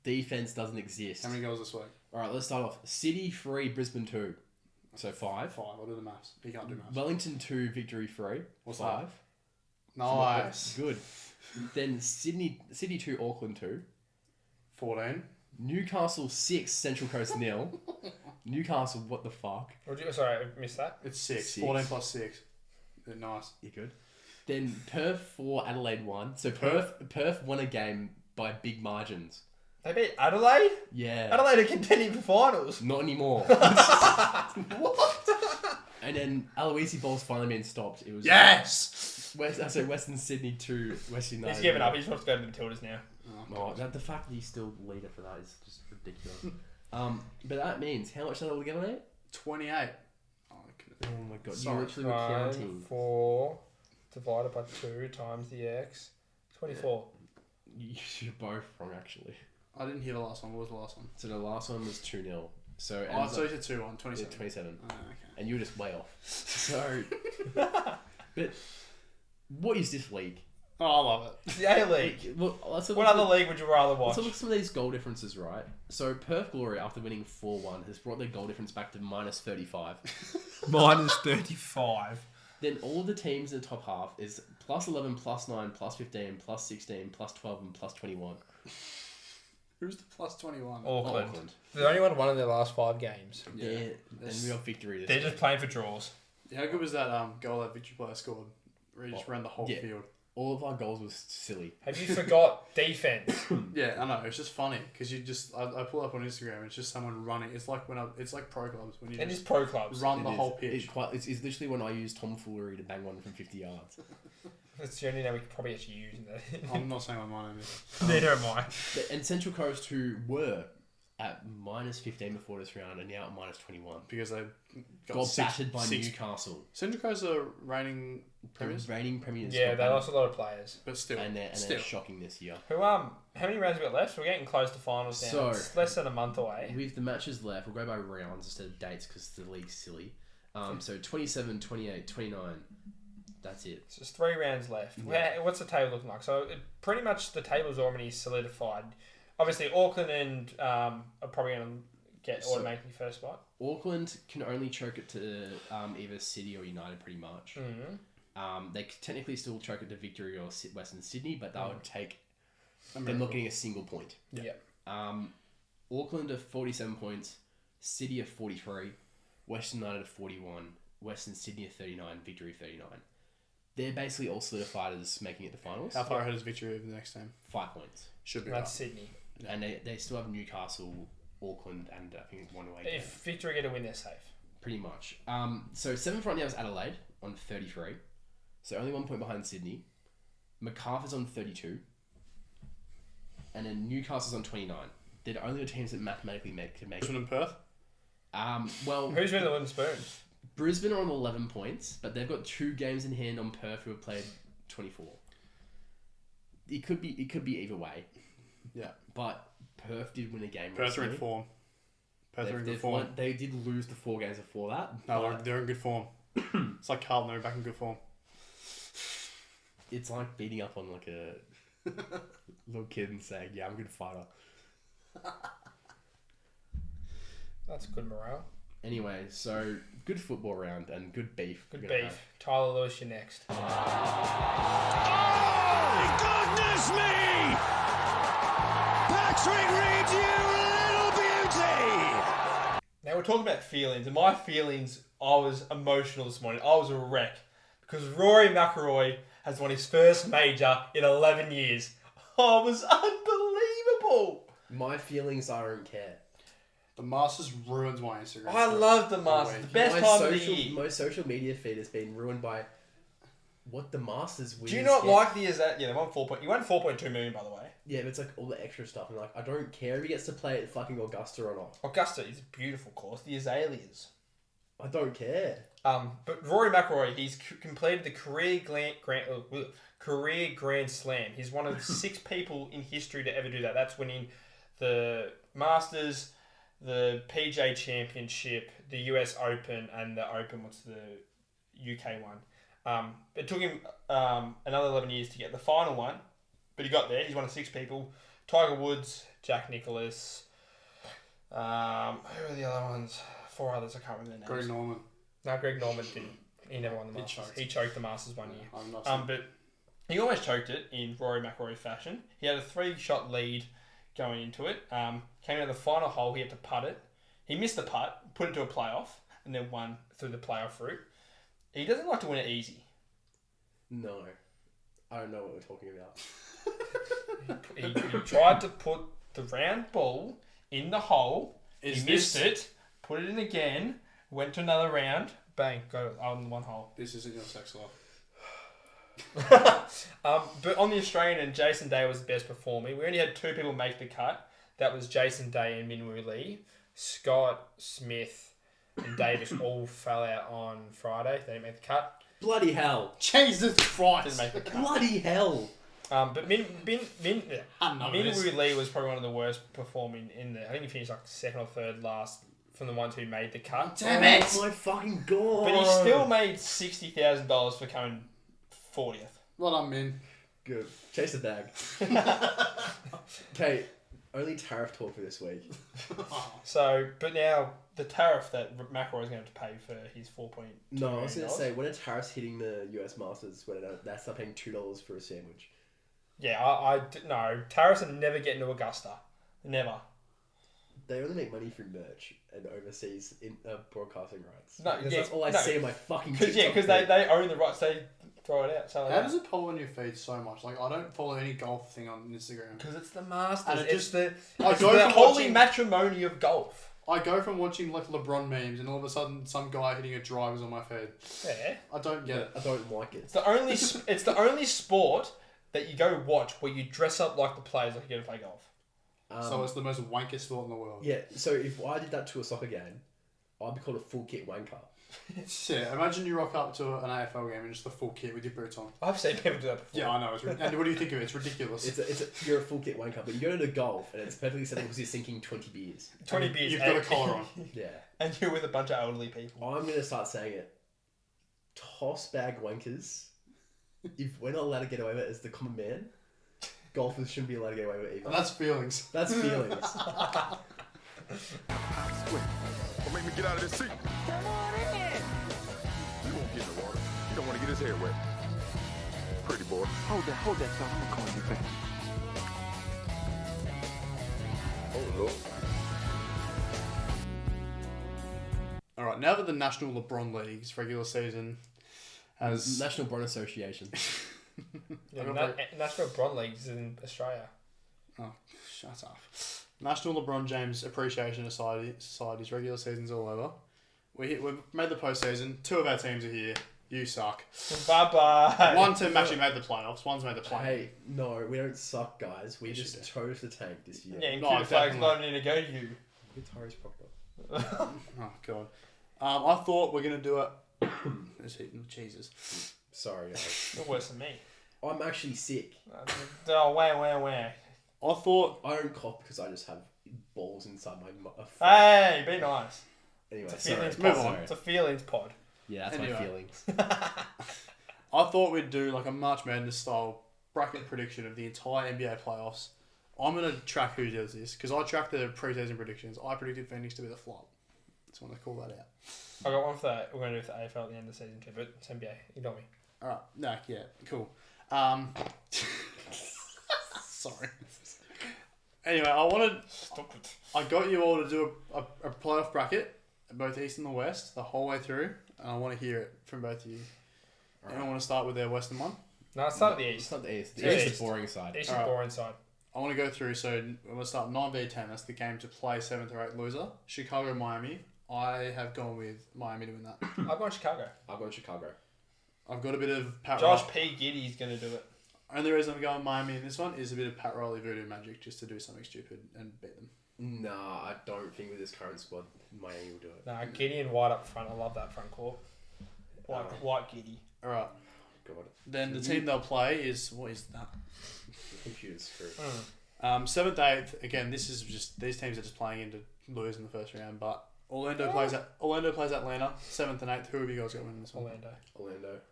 Speaker 2: defense doesn't exist.
Speaker 3: How many goals this week?
Speaker 2: All right, let's start off. City 3, Brisbane 2. So 5.
Speaker 3: 5. I'll do the maths. You can't do maths.
Speaker 2: Wellington 2, Victory 3.
Speaker 3: What's
Speaker 2: 5.
Speaker 3: that? Nice.
Speaker 2: Good. Then City 2, Auckland 2.
Speaker 3: 14.
Speaker 2: Newcastle 6, Central Coast 0. Newcastle, what the fuck?
Speaker 1: Sorry, I missed that.
Speaker 3: It's 6.
Speaker 2: 6.
Speaker 3: 14 plus 6. Yeah, nice.
Speaker 2: You're good. Then Perth 4, Adelaide 1. So Perth won a game by big margins.
Speaker 1: They beat Adelaide?
Speaker 2: Yeah.
Speaker 1: Adelaide are contending for finals.
Speaker 2: Not anymore.
Speaker 1: What?
Speaker 2: And then Aloisi Ball's finally been stopped. It was
Speaker 3: Yes!
Speaker 2: Western Sydney 2, West United.
Speaker 1: He's given up. He just wants to go to the Matildas now.
Speaker 2: Oh, the fact that he's still leader for that is just ridiculous. But that means, how much did we get on it?
Speaker 3: 28. Oh,
Speaker 2: Oh my god,
Speaker 3: Sorry.
Speaker 2: you literally were counting.
Speaker 1: 4 divided by 2 times the X. 24.
Speaker 2: You're both wrong, actually.
Speaker 3: I didn't hear the last one. What was the last one?
Speaker 2: So the last one was 2-0. So,
Speaker 3: Oh, so you said 2 on 27.
Speaker 2: 27.
Speaker 3: Oh, okay.
Speaker 2: And you were just way off. So, but what is this league?
Speaker 3: Oh, I love it.
Speaker 1: The A-League.
Speaker 2: Look,
Speaker 1: What other league would you rather watch?
Speaker 2: Let's look at some of these goal differences, right? So Perth Glory, after winning 4-1, has brought their goal difference back to minus 35.
Speaker 1: Minus 35.
Speaker 2: Then all the teams in the top half is plus 11, plus 9, plus 15, plus 16, plus 12, and plus 21.
Speaker 3: Who's the plus 21?
Speaker 1: Auckland. They've only won one of their last 5 games.
Speaker 2: Yeah. And we got victory this
Speaker 1: They're
Speaker 2: week.
Speaker 1: just playing for draws.
Speaker 3: How good was that goal that Victory player scored? Where he just ran the whole
Speaker 2: Yeah.
Speaker 3: field.
Speaker 2: All of our goals was silly.
Speaker 1: Have you forgot defense?
Speaker 3: Yeah, I know. It's just funny because you just I pull up on Instagram. It's just someone running. It's like it's like pro clubs when you
Speaker 1: And
Speaker 3: just
Speaker 1: just pro clubs.
Speaker 3: run the
Speaker 2: It is-
Speaker 3: whole pitch.
Speaker 2: It's literally when I use tomfoolery to bang one from 50 yards.
Speaker 1: That's the only name we could probably actually use in that.
Speaker 3: I'm not saying what my name is.
Speaker 1: Neither am I.
Speaker 2: And Central Coast, who were at minus 15 before this round, are now at minus 21.
Speaker 3: Because they
Speaker 2: Got battered by Newcastle.
Speaker 3: Central Coast are reigning premiers,
Speaker 2: The reigning premiers.
Speaker 1: Yeah,
Speaker 2: got
Speaker 1: they
Speaker 2: battered.
Speaker 1: lost a lot of players.
Speaker 3: but still,
Speaker 2: And they're
Speaker 3: still.
Speaker 2: shocking this year.
Speaker 1: How many rounds have we got left? We're getting close to finals now.
Speaker 2: So-
Speaker 1: It's less than a month away.
Speaker 2: With the matches left, we'll go by rounds instead of dates because the league's silly. So 27, 28, 29. That's it.
Speaker 1: So there's 3 rounds left.
Speaker 2: Yeah.
Speaker 1: What's the table looking like? So pretty much the table's already solidified. Obviously, Auckland and are probably going to get
Speaker 2: So-
Speaker 1: automatically first spot.
Speaker 2: Auckland can only choke it to either City or United pretty much.
Speaker 1: Mm-hmm.
Speaker 2: They could technically still choke it to Victory or Western Sydney, but that would take them
Speaker 3: miracle.
Speaker 2: not getting a single point.
Speaker 1: Yeah.
Speaker 2: Auckland are 47 points, City are 43, Western United are 41, Western Sydney are 39, Victory 39. They're basically all solidified as making it to finals.
Speaker 3: How far ahead is Victory of the next team?
Speaker 2: 5 points.
Speaker 3: Should be.
Speaker 1: That's
Speaker 3: Right.
Speaker 1: Sydney.
Speaker 2: And they still have Newcastle, Auckland, and I think one away game.
Speaker 1: If Victory get a win, they're safe.
Speaker 2: Pretty much. So 7th right now is Adelaide on 33. So only 1 point behind Sydney. Macarthur's on 32. And then Newcastle's on 29. They're the only teams that mathematically can make it.
Speaker 3: Brisbane and Perth.
Speaker 2: Well,
Speaker 1: Who's winning the wooden spoon?
Speaker 2: Brisbane are on 11 points, but they've got 2 games in hand on Perth, who have played 24. It could be either way,
Speaker 3: Yeah.
Speaker 2: but Perth did win a game.
Speaker 3: Perth are in
Speaker 2: recently.
Speaker 3: form. Perth are in good form.
Speaker 2: They did lose the 4 games before that.
Speaker 3: No,
Speaker 2: but
Speaker 3: they're in good form. It's like Carlton. They're back in good form.
Speaker 2: it's like beating up on like a little kid and saying, "Yeah, I'm a good fighter."
Speaker 1: That's good morale.
Speaker 2: Anyway, so good football round and good beef.
Speaker 1: Good
Speaker 2: we're gonna
Speaker 1: beef. Tyler Lewis, you're next.
Speaker 4: Goodness me! Patrick Reed, you little beauty!
Speaker 1: Now we're talking about feelings, and my feelings, I was emotional this morning. I was a wreck because Rory McIlroy has won his first major in 11 years. Oh, it was unbelievable.
Speaker 2: have. My feelings, I don't care.
Speaker 3: The Masters ruins my Instagram.
Speaker 1: I love the Masters. The best time of the year.
Speaker 2: My social media feed has been ruined by what the Masters wins.
Speaker 1: Do you not like the Azalea? Yeah, they won 4. You won 4.2 million, by the way.
Speaker 2: Yeah, but it's like all the extra stuff. And like, I don't care if he gets to play at fucking Augusta or not.
Speaker 1: Augusta is a beautiful course. The Azaleas.
Speaker 2: I don't care.
Speaker 1: But Rory McIlroy, he's completed the career Grand Slam. He's one of 6 people in history to ever do that. That's winning the Masters, the PGA Championship, the US Open, and the Open. What's the UK one? It took him another 11 years to get the final one, but he got there. He's one of 6 people. Tiger Woods, Jack Nicklaus. Who are the other ones? 4 others. I can't remember their names.
Speaker 3: Greg Norman.
Speaker 1: No, Greg Norman didn't. He never won the Masters. He choked the Masters one year.
Speaker 3: I'm not
Speaker 1: But he almost choked it in Rory McIlroy fashion. He had a 3-shot lead going into it. Came out of the final hole. He had to putt it. He missed the putt, put it to a playoff, and then won through the playoff route. He doesn't like to win it easy.
Speaker 2: No. I don't know what we're talking about.
Speaker 1: He tried to put the round ball in the hole. He missed it. Put it in again. Went to another round. Bang. Got it on 1 hole.
Speaker 3: This isn't your sex life.
Speaker 1: But on the Australian end, Jason Day was the best performing. We only had 2 people make the cut. That was Jason Day and Minwoo Lee. Scott, Smith, and Davis all fell out on Friday. They didn't make the cut.
Speaker 2: Bloody hell.
Speaker 3: Jesus Christ.
Speaker 1: Didn't make the cut.
Speaker 2: Bloody hell.
Speaker 1: But Minwoo Lee was probably one of the worst performing in there. I think he finished like 2nd or 3rd last from the ones who made the cut.
Speaker 3: Damn it!
Speaker 2: Oh my fucking god.
Speaker 1: But he still made $60,000 for coming 40th.
Speaker 3: Well done, Min.
Speaker 2: Good. Chase the dag. Okay, only tariff talk for this week.
Speaker 1: So, but now the tariff that McIlroy is going to have to pay for his $4.2
Speaker 2: No, I was
Speaker 1: million.
Speaker 2: going to say, when a tariff's hitting the US Masters, when that's not paying $2 for a sandwich.
Speaker 1: Yeah, no. Tariffs are never getting to Augusta. Never.
Speaker 2: They only make money through merch and overseas in broadcasting rights.
Speaker 1: No,
Speaker 2: Because
Speaker 1: yeah,
Speaker 2: that's all I
Speaker 1: no.
Speaker 2: see on my fucking
Speaker 1: Because
Speaker 2: TikTok feed.
Speaker 1: they own the rights. They throw it out. So
Speaker 3: How does it pop on your feed so much? Like, I don't follow any golf thing on Instagram.
Speaker 1: Because it's the Masters.
Speaker 3: And it
Speaker 1: It's
Speaker 3: just-
Speaker 1: the
Speaker 3: I
Speaker 1: it's
Speaker 3: go
Speaker 1: the
Speaker 3: from
Speaker 1: holy
Speaker 3: watching-
Speaker 1: matrimony of golf.
Speaker 3: I go from watching like LeBron memes and all of a sudden some guy hitting a drive is on my feed.
Speaker 1: Yeah.
Speaker 3: I don't get it.
Speaker 2: I don't like it.
Speaker 1: It's the only sport that you go watch where you dress up like the players like you go to play golf.
Speaker 3: So it's the most wanker sport in the world.
Speaker 2: Yeah, so if I did that to a soccer game, I'd be called a full kit wanker.
Speaker 3: Yeah, imagine you rock up to an AFL game in just the full kit with your boots on.
Speaker 1: I've seen people do that before.
Speaker 3: Yeah, I know. And what do you think of it? It's ridiculous.
Speaker 2: You're a full kit wanker, but you go to the golf and it's perfectly acceptable because you're sinking 20 beers.
Speaker 1: 20 beers.
Speaker 3: You've got a collar on.
Speaker 2: Yeah.
Speaker 1: And you're with a bunch of elderly people.
Speaker 2: I'm going to start saying it. Toss bag wankers. If we're not allowed to get away with it as the common man, golfers shouldn't be allowed to get away with it either.
Speaker 3: And that's feelings.
Speaker 2: That's feelings.
Speaker 4: Don't make me get out of this seat. Come on in. He won't get in the water. He don't want to get his hair wet. Pretty boy.
Speaker 9: Hold that thought. I'm gonna call you back.
Speaker 4: Oh, Lord.
Speaker 3: All right, now that the National LeBron League's regular season has...
Speaker 2: National Bron Association.
Speaker 1: Yeah, National Bron League's in Australia.
Speaker 3: Oh, shut up. National LeBron James Appreciation Society's regular season's all over. We've made the postseason. 2 of our teams are here. You suck.
Speaker 1: Bye-bye.
Speaker 3: One team actually made the playoffs. One's made the playoffs.
Speaker 2: Hey, no, we don't suck, guys. We just chose the tank this year.
Speaker 1: Yeah, and
Speaker 3: No,
Speaker 1: Cooper Flag's
Speaker 3: definitely.
Speaker 1: not in to go you.
Speaker 2: Guitarist Proctor.
Speaker 3: Oh, God. I thought we're going to do it... Jesus.
Speaker 2: Sorry, guys.
Speaker 1: You're worse than me.
Speaker 2: I'm actually sick.
Speaker 1: Oh, where?
Speaker 3: I thought...
Speaker 2: I don't cough because I just have balls inside my
Speaker 1: Hey, be nice.
Speaker 2: Anyway,
Speaker 1: It's a feelings
Speaker 2: sorry.
Speaker 1: pod. It's a feelings pod.
Speaker 2: Yeah, that's
Speaker 3: Anyway.
Speaker 2: my feelings.
Speaker 3: I thought we'd do like a March Madness style bracket prediction of the entire NBA playoffs. I'm going to track who does this because I tracked the preseason predictions. I predicted Phoenix to be the flop. Just want to call that out.
Speaker 1: I got one for that. We're going to do it for the AFL at the end of the season too, but it's NBA. Ignore me.
Speaker 3: Alright, no, yeah, cool. Sorry. Anyway,
Speaker 1: Stop it.
Speaker 3: I got you all to do a playoff bracket, both East and the West, the whole way through, and I want to hear it from both of you. And I want to start with their Western one.
Speaker 1: No, it's not the
Speaker 2: It's
Speaker 1: East.
Speaker 2: not the East.
Speaker 1: It's
Speaker 2: The East
Speaker 1: East.
Speaker 2: is the boring side.
Speaker 1: East is
Speaker 3: Alright.
Speaker 1: boring side.
Speaker 3: I want to go through. So we're going to start 9v10. That's the game to play 7th or 8th loser. Chicago, Miami. I have gone with Miami to win that.
Speaker 1: I've gone Chicago.
Speaker 2: I've gone Chicago.
Speaker 3: I've got a bit of Pat
Speaker 1: Josh
Speaker 3: Riley.
Speaker 1: P. Giddy's going to do it.
Speaker 3: Only reason I'm going Miami in this one is a bit of Pat Riley voodoo magic just to do something stupid and beat them.
Speaker 2: Nah, I don't think with this current squad, Miami will do it.
Speaker 1: Nah, Giddy and White up front. I love that front court. White Giddy.
Speaker 3: All right.
Speaker 2: God.
Speaker 3: Then the team they'll play is... What is that?
Speaker 2: The computer's screwed.
Speaker 3: 7th, 8th. Again, this is just... These teams are just playing in to lose in the first round, but Orlando plays Atlanta, 7th and 8th. Who have you guys got winning this one?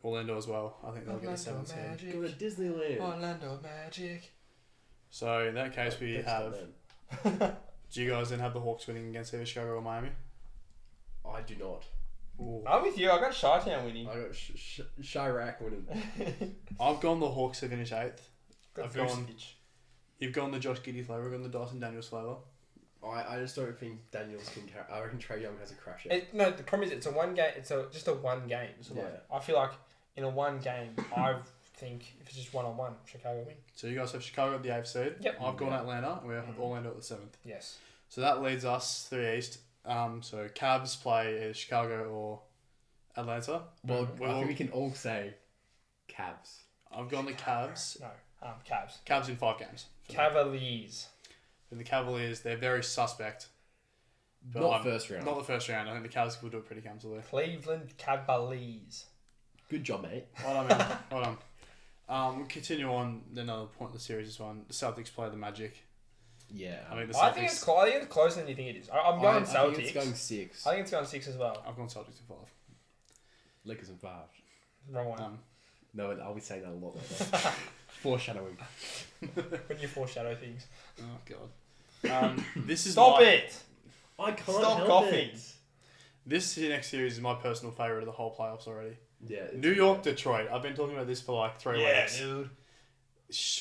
Speaker 3: Orlando as well. I think they'll get a 7th seed.
Speaker 2: Go to Disneyland.
Speaker 1: Orlando Magic.
Speaker 3: So in that case, we have... Do you guys then have the Hawks winning against either Chicago or Miami?
Speaker 2: I do not.
Speaker 3: Ooh.
Speaker 1: I'm with you. I got Chi-Town winning.
Speaker 2: I got Chirac winning.
Speaker 3: I've gone the Hawks to finish 8th. You've gone the Josh Giddey flavour. I've gone the Dyson Daniels flavour.
Speaker 2: I just don't think Daniels can carry. I reckon Trae Young has a crash.
Speaker 1: No, the problem is it's a one game. It's just a one game. So I feel like in a one game, I think if it's just 1-on-1, Chicago win.
Speaker 3: So you guys have Chicago at the 8th seed.
Speaker 1: Yep.
Speaker 3: I've gone Atlanta. And we have Orlando at the 7th.
Speaker 1: Yes.
Speaker 3: So that leads us to the East. So Cavs play either Chicago or Atlanta.
Speaker 2: Well, I think we can all say Cavs.
Speaker 3: I've gone the Cavs.
Speaker 1: No, Cavs.
Speaker 3: Cavs in 5 games.
Speaker 1: Cavaliers.
Speaker 3: And the Cavaliers, they're very suspect. But
Speaker 2: Not first round.
Speaker 3: Not the first round. I think the Cavs will do it pretty comfortably.
Speaker 1: Cleveland Cavaliers.
Speaker 2: Good job, mate.
Speaker 3: Well done, man. Well done. We'll continue on another point in the series. This one, the Celtics play the Magic.
Speaker 2: Yeah.
Speaker 3: I think the Celtics.
Speaker 1: I think it's closer than you think it is. I'm going Celtics.
Speaker 2: I think it's going 6.
Speaker 1: I think it's going 6 as well.
Speaker 3: I've gone Celtics in 5.
Speaker 2: Lakers in 5.
Speaker 1: Wrong one.
Speaker 2: No, I'll be saying that a lot later. Foreshadowing.
Speaker 1: When you foreshadow things.
Speaker 3: Oh god. This is
Speaker 1: Stop it!
Speaker 2: I can't
Speaker 1: Stop
Speaker 2: help
Speaker 1: coughing.
Speaker 2: it.
Speaker 3: This next series is my personal favourite of the whole playoffs already.
Speaker 2: Yeah.
Speaker 3: New York, Detroit. I've been talking about this for like 3 weeks.
Speaker 1: Yeah, dude.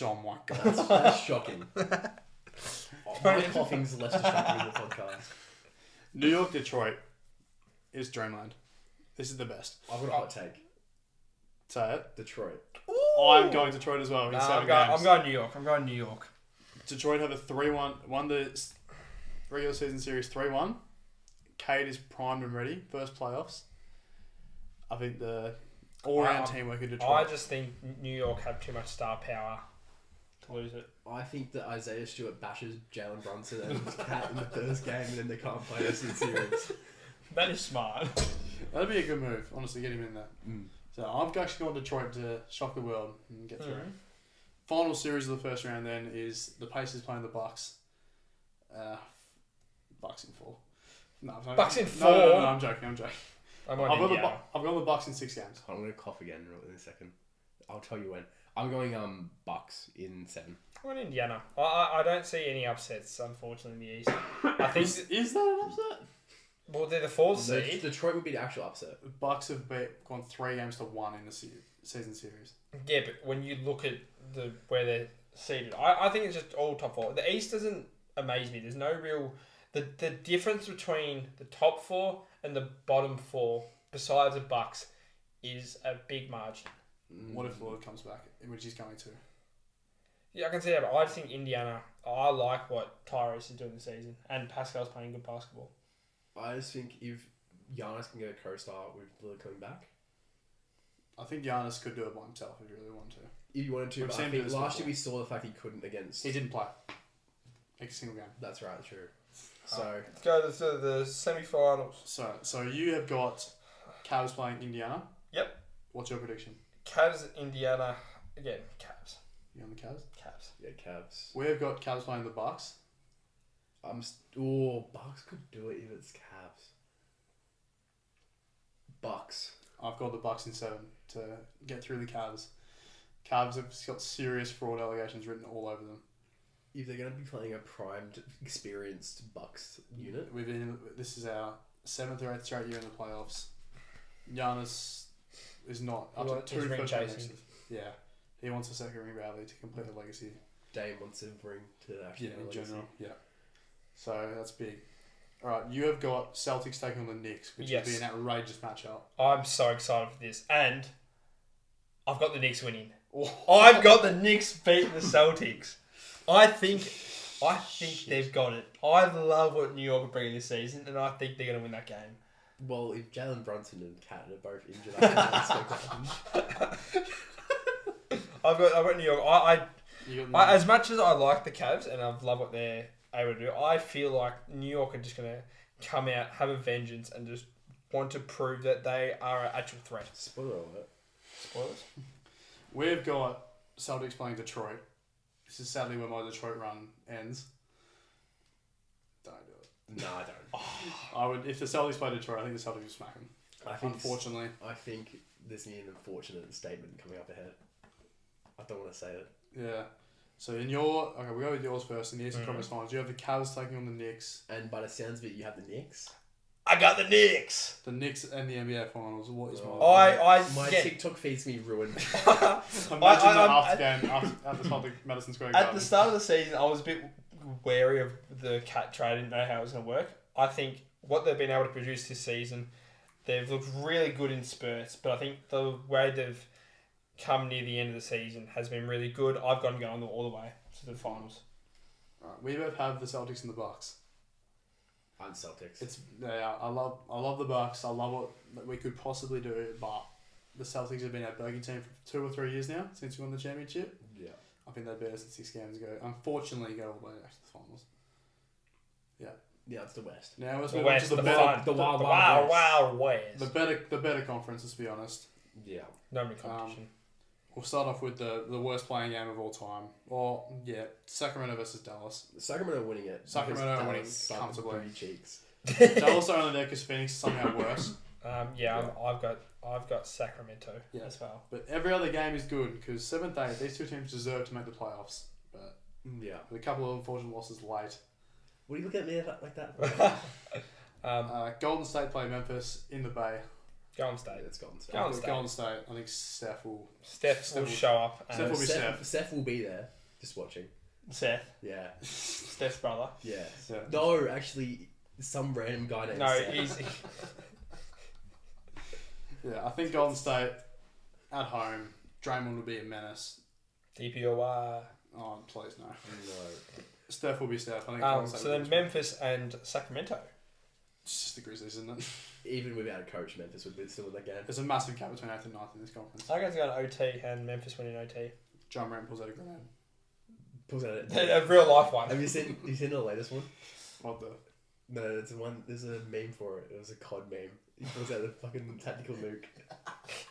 Speaker 3: Oh my god.
Speaker 2: That's shocking. My coughing's less distracting in the podcast.
Speaker 3: New York, Detroit is dreamland. This is the best.
Speaker 2: I've got a hot take.
Speaker 3: Say it.
Speaker 2: Detroit.
Speaker 3: I'm going Detroit as well.
Speaker 1: I'm going New York. I'm going New York.
Speaker 3: Detroit have a 3-1. Won the regular season series 3-1. Cade is primed and ready. First playoffs. I think the all-round teamwork in Detroit.
Speaker 1: I just think New York have too much star power to lose it.
Speaker 2: I think that Isaiah Stewart bashes Jalen Brunson and Cat in the first game, and then they can't play us in the series.
Speaker 1: That is smart.
Speaker 3: That'd be a good move, honestly, get him in there. So I've actually gone Detroit to shock the world and get through. Final series of the first round then is the Pacers playing the Bucks. Bucks in 4. No,
Speaker 1: Bucks in 4?
Speaker 3: No, I'm joking.
Speaker 1: I've
Speaker 3: gone the Bucks in 6 games.
Speaker 2: I'm going to cough again in a second. I'll tell you when. I'm going Bucks in 7.
Speaker 1: I'm going Indiana. I don't see any upsets, unfortunately, in the East. I think
Speaker 3: is that an upset?
Speaker 1: Well, they're the 4th seed.
Speaker 2: Detroit would be the actual upset.
Speaker 3: The Bucks have gone 3 games to 1 in the season series.
Speaker 1: Yeah, but when you look at where they're seeded, I think it's just all top 4. The East doesn't amaze me. There's no real... The difference between the top 4 and the bottom 4, besides the Bucks, is a big margin.
Speaker 3: What if Lillard comes back, which he's going to?
Speaker 1: Yeah, I can see that, but I just think Indiana... I like what Tyrese is doing this season, and Pascal's playing good basketball.
Speaker 2: I just think if Giannis can get a co-star with Lillard coming back,
Speaker 3: I think Giannis could do it by himself if he really wanted to.
Speaker 2: If you wanted to, but I think last year we saw the fact he couldn't against...
Speaker 3: He didn't play. A single game.
Speaker 2: That's right, true. So
Speaker 1: let's go to the semi-finals.
Speaker 3: So you have got Cavs playing Indiana.
Speaker 1: Yep.
Speaker 3: What's your prediction?
Speaker 1: Cavs, Indiana. Again, Cavs.
Speaker 3: You on the Cavs?
Speaker 1: Cavs.
Speaker 2: Yeah, Cavs.
Speaker 3: We have got Cavs playing the Bucks.
Speaker 2: Bucks could do it if it's Cavs. Bucks.
Speaker 3: I've got the Bucks in 7 to get through the Cavs. Cavs have got serious fraud allegations written all over them.
Speaker 2: If they're going to be playing a primed, experienced Bucks unit,
Speaker 3: this is our 7th or 8th straight year in the playoffs. Giannis is not up to 2 first round exits. Yeah, he wants a second ring rally to complete the legacy.
Speaker 2: Dame wants a ring to actually
Speaker 3: in general. Yeah, so that's big. All right, you have got Celtics taking on the Knicks, which would be an outrageous matchup. I'm
Speaker 1: so excited for this, and I've got the Knicks winning. I've got the Knicks beating the Celtics. I think they've got it. I love what New York are bringing this season, and I think they're going to win that game.
Speaker 2: Well, if Jalen Brunson and Cat are both injured, I can't expect that.
Speaker 1: I've got New York. I as much as I like the Cavs and I love what they're able to do, I feel like New York are just going to come out, have a vengeance, and just want to prove that they are an actual threat.
Speaker 2: Spoiler alert.
Speaker 1: Spoilers.
Speaker 3: We've got Celtics playing Detroit. This is sadly where my Detroit run ends. Don't do it.
Speaker 2: No, I don't.
Speaker 3: I would, if the Celtics play Detroit, I think the Celtics would smack them. Unfortunately.
Speaker 2: I think there's an unfortunate statement coming up ahead. I don't want to say it.
Speaker 3: Yeah. So in your... Okay, we'll go with yours first. In the Eastern Conference Finals, you have the Cavs taking on the Knicks.
Speaker 2: And by the sounds of it, you have the Knicks.
Speaker 1: I got the Knicks.
Speaker 3: The Knicks and the NBA Finals. What is
Speaker 2: my TikTok feed's me ruined.
Speaker 3: Imagine that after game at the Celtic Madison Square Garden.
Speaker 1: At the start of the season, I was a bit wary of the Cat trade. I didn't know how it was going to work. I think what they've been able to produce this season, they've looked really good in spurts, but I think the way they've come near the end of the season has been really good. I've got them going all the way to the finals.
Speaker 3: Right, we both have the Celtics and the Bucks.
Speaker 2: I'm Celtics.
Speaker 3: I love the Bucks. I love what we could possibly do, but the Celtics have been our bogey team for 2 or 3 years now since we won the championship.
Speaker 2: Yeah.
Speaker 3: I think they beat us in 6 games ago. Unfortunately, go all the way back to the finals. Yeah.
Speaker 2: Yeah, it's the West.
Speaker 3: Now let's
Speaker 1: The
Speaker 3: move on
Speaker 1: West,
Speaker 3: to
Speaker 1: the
Speaker 3: Wild
Speaker 1: West.
Speaker 3: The better conference, let's be honest.
Speaker 2: Yeah.
Speaker 1: No competition.
Speaker 3: We'll start off with the worst playing game of all time. Or, yeah, Sacramento versus Dallas.
Speaker 2: Sacramento winning it.
Speaker 3: Sacramento winning
Speaker 2: comfortably.
Speaker 3: comfortably.
Speaker 2: Cheeks.
Speaker 3: Dallas are only there because Phoenix is somehow worse.
Speaker 1: I've got Sacramento as well.
Speaker 3: But every other game is good because 7th, 8th, these two teams deserve to make the playoffs. But
Speaker 2: yeah,
Speaker 3: with a couple of unfortunate losses late.
Speaker 2: What do you look at me like that?
Speaker 3: Golden State play Memphis in the Bay.
Speaker 1: Golden State.
Speaker 2: It's Golden State.
Speaker 3: Golden State. I think Steph will
Speaker 1: show up.
Speaker 3: Steph will be Steph.
Speaker 2: Steph will be there, just watching.
Speaker 1: Seth.
Speaker 2: Yeah.
Speaker 1: Steph's brother.
Speaker 2: Yeah.
Speaker 3: Seth.
Speaker 2: No, actually, some random guy named Seth.
Speaker 1: Easy.
Speaker 3: Yeah, I think Golden State at home. Draymond will be a menace.
Speaker 1: DPOY.
Speaker 3: Oh, please no.
Speaker 2: No.
Speaker 3: Steph will be Steph. I think. Golden State
Speaker 1: So then Memphis and Sacramento.
Speaker 3: It's just the Grizzlies, isn't it?
Speaker 2: Even without a coach, Memphis would be still in that game.
Speaker 3: There's a massive gap between 8th and 9th in this conference.
Speaker 1: I guess I got OT and Memphis winning OT.
Speaker 3: John Morant pulls out a grenade.
Speaker 2: Pulls out
Speaker 1: A real life one.
Speaker 2: Have you seen the latest one?
Speaker 3: What the?
Speaker 2: No, it's one. There's a meme for it. It was a COD meme. He pulls out the fucking tactical nuke.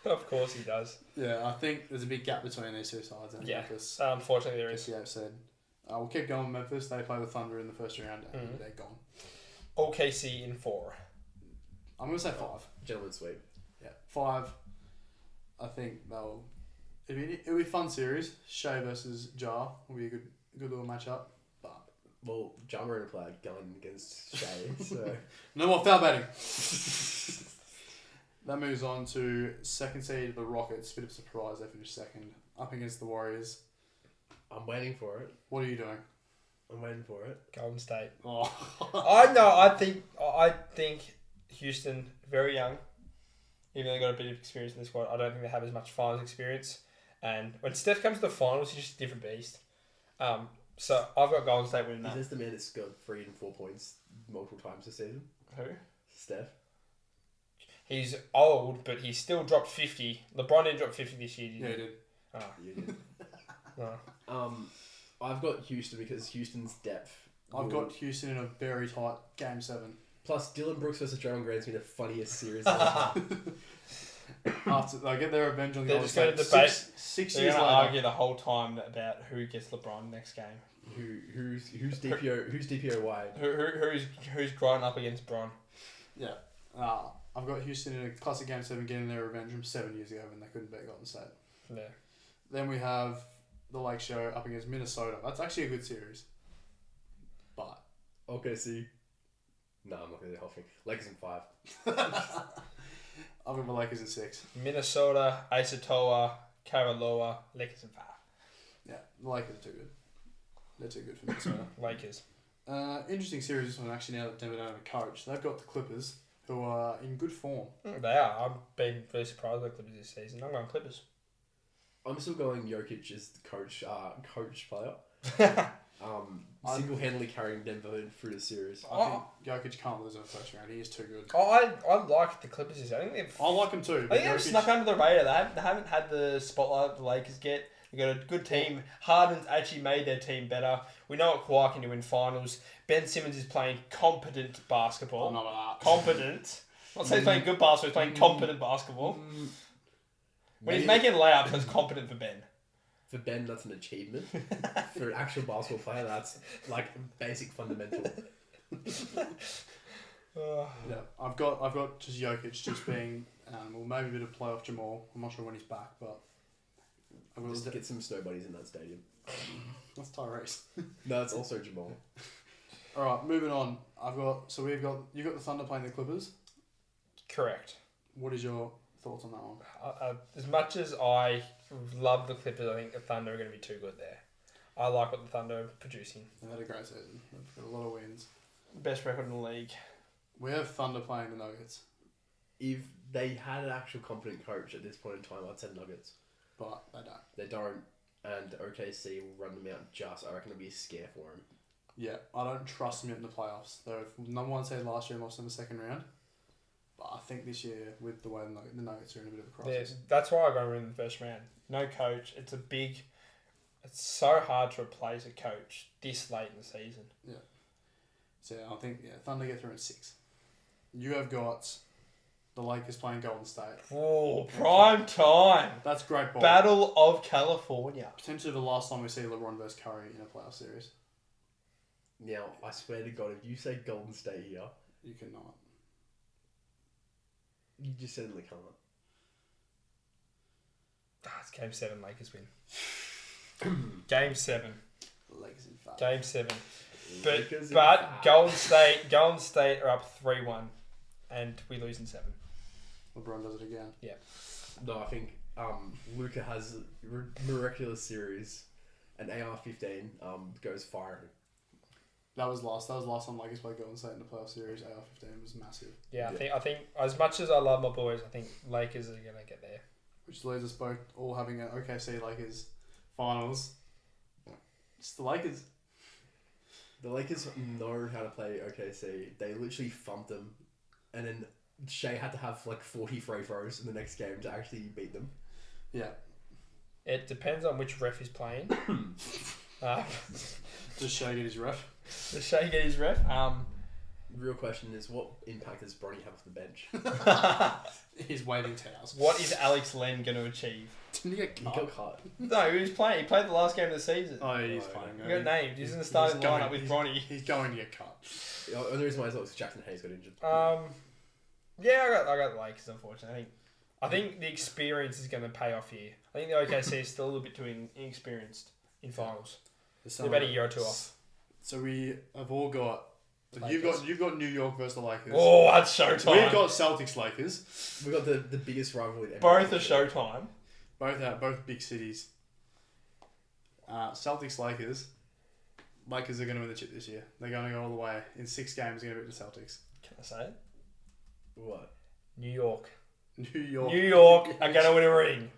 Speaker 1: Of course he does.
Speaker 3: Yeah, I think there's a big gap between these two sides. And Memphis.
Speaker 1: Unfortunately there is.
Speaker 3: Yeah, said. We'll keep going with Memphis. They play the Thunder in the first round and they're gone.
Speaker 1: OKC in 4.
Speaker 3: I'm going to say 5.
Speaker 2: Gentleman sweep.
Speaker 3: Yeah, 5. I think it'll be a fun series. Shea versus Jar will be a good little matchup. But
Speaker 2: well, Ja Morant will play a gun against Shea, so
Speaker 3: no more foul betting. That moves on to second seed, the Rockets. Bit of a surprise, they finished second. Up against the Warriors.
Speaker 2: I'm waiting for it.
Speaker 3: What are you doing?
Speaker 2: I'm waiting for it.
Speaker 1: Golden State.
Speaker 3: Oh.
Speaker 1: I think Houston, very young. Even though they got a bit of experience in the squad, I don't think they have as much finals experience. And when Steph comes to the finals, he's just a different beast. So I've got Golden State winning that.
Speaker 2: Is this the man that's scored 3 and 4 points multiple times this season?
Speaker 1: Who?
Speaker 2: Steph.
Speaker 1: He's old, but he still dropped 50. LeBron didn't drop 50 this year, did he?
Speaker 3: Yeah, he did.
Speaker 1: Oh.
Speaker 2: You did.
Speaker 1: No.
Speaker 2: I've got Houston because Houston's depth.
Speaker 3: I've got Houston in a very tight Game 7.
Speaker 2: Plus, Dylan Brooks versus Draymond Green's been the funniest series ever.
Speaker 3: After they get their revenge on the
Speaker 1: They're
Speaker 3: other
Speaker 1: just going
Speaker 3: side.
Speaker 1: to debate.
Speaker 3: 6
Speaker 1: They're
Speaker 3: years
Speaker 1: going to
Speaker 3: later.
Speaker 1: argue the whole time about who gets LeBron next game.
Speaker 2: Who's DPO? Who's DPO wide?
Speaker 1: Who's growing up against Bron?
Speaker 3: Yeah. I've got Houston in a classic Game 7 getting their revenge from 7 years ago when they couldn't beat Golden State.
Speaker 1: Yeah.
Speaker 3: Then we have the Lake Show up against Minnesota. That's actually a good series. But
Speaker 2: Okay, see. No, I'm not going to do the whole thing. Lakers in 5.
Speaker 3: I've got the Lakers in 6.
Speaker 1: Minnesota, Isatoa, Karaloa, Lakers in 5.
Speaker 3: Yeah, the Lakers are too good. They're too good for Minnesota.
Speaker 1: Lakers.
Speaker 3: Interesting series this one actually now that Denver don't have a coach. They've got the Clippers who are in good form.
Speaker 1: They are. I've been really surprised by the Clippers this season. I'm going Clippers.
Speaker 2: I'm still going Jokic as the coach player. Single-handedly carrying Denver through the series.
Speaker 3: I think Jokic can't lose in the first round. He is too good.
Speaker 1: I like the Clippers this year.
Speaker 3: I like him too.
Speaker 1: I think they've snuck under the radar. They haven't had the spotlight the Lakers get. They've got a good team. Harden's actually made their team better. We know what Kawhi can do in finals. Ben Simmons is playing competent basketball.
Speaker 3: I'm not like that.
Speaker 1: Competent. I'm not saying he's playing good basketball. He's playing competent basketball. When he's making layups, that's competent for Ben.
Speaker 2: For Ben, that's an achievement. For an actual basketball player, that's like basic fundamental.
Speaker 3: Yeah, I've got just Jokic just being, well, maybe a bit of playoff Jamal. I'm not sure when he's back, but I've got
Speaker 2: Just get some snow buddies in that stadium.
Speaker 3: that's Tyrese.
Speaker 2: No, it's also Jamal.
Speaker 3: All right, moving on. You got the Thunder playing the Clippers.
Speaker 1: Correct.
Speaker 3: What is your thoughts on that one?
Speaker 1: As much as I love the Clippers, I think the Thunder are going to be too good there. I like what the Thunder are producing.
Speaker 3: They've had a great season. They've got a lot of wins.
Speaker 1: Best record in the league.
Speaker 3: We have Thunder playing the Nuggets,
Speaker 2: If they had an actual competent coach at this point in time, I'd say Nuggets.
Speaker 3: but they don't.
Speaker 2: They don't, and OKC will run them out just. I reckon it'll be a scare for them.
Speaker 3: Yeah, I don't trust them in the playoffs. They were number one seed last year and lost in the second round. But I think this year, with the way the Nuggets are in a bit of a crisis.
Speaker 1: That's why I go in the first round. No coach. It's so hard to replace a coach this late in the season.
Speaker 3: Yeah. So I think Thunder get through in 6. You have got the Lakers playing Golden State.
Speaker 1: Oh, prime time.
Speaker 3: That's great ball.
Speaker 1: Battle of California.
Speaker 3: Potentially the last time we see LeBron versus Curry in a playoff series.
Speaker 2: Now, I swear to God, if you say Golden State here,
Speaker 3: You cannot.
Speaker 2: you just certainly can't.
Speaker 1: It's Game 7, Lakers win. Game 7.
Speaker 3: Lakers in 5.
Speaker 1: Game 7.
Speaker 2: Lakers in
Speaker 1: But
Speaker 2: five.
Speaker 1: Golden State are up 3-1 and we lose in 7.
Speaker 3: LeBron does it again.
Speaker 1: Yeah.
Speaker 2: No, I think Luca has a miraculous series, and AR-15 goes firing.
Speaker 3: That was last time Lakers played Golden State in the playoff series. AR-15 was massive.
Speaker 1: Yeah, I think as much as I love my boys, I think Lakers are going to get there.
Speaker 3: Which leaves us both all having an OKC Lakers finals. It's the Lakers.
Speaker 2: The Lakers know how to play OKC. They literally thumped them, and then Shea had to have like 40 free throws in the next game to actually beat them.
Speaker 3: Yeah.
Speaker 1: It depends on which ref is playing.
Speaker 3: Does Shea get his ref?
Speaker 1: Does Shea get his ref?
Speaker 2: Real question is, what impact does Bronny have off the bench?
Speaker 3: He's waving towels.
Speaker 1: What is Alex Len going to achieve?
Speaker 3: Didn't he get
Speaker 2: He
Speaker 3: cut?
Speaker 2: got cut.
Speaker 1: No, he was playing. He played the last game of the season.
Speaker 3: Oh, he's
Speaker 2: No,
Speaker 3: playing.
Speaker 1: He got named. He's in the starting lineup with Bronny.
Speaker 3: He's going to get cut.
Speaker 2: The only reason why is because Jackson Hayes got injured.
Speaker 1: Yeah, I got the Lakers, unfortunately. I think the experience is going to pay off here. I think the OKC is still a little bit too inexperienced in finals. They're about a year or two off.
Speaker 3: So we have all got.
Speaker 1: Lakers.
Speaker 3: You've got New York versus the Lakers.
Speaker 1: Oh, that's showtime.
Speaker 3: We've got Celtics Lakers.
Speaker 2: We got the biggest rivalry.
Speaker 1: both are showtime.
Speaker 3: Both big cities. Celtics Lakers. Lakers are going to win the chip this year. They're going to go all the way. In 6 games, they're going to beat the Celtics.
Speaker 1: Can I say it?
Speaker 2: What?
Speaker 1: New York.
Speaker 3: New York.
Speaker 1: New York are going to win a ring.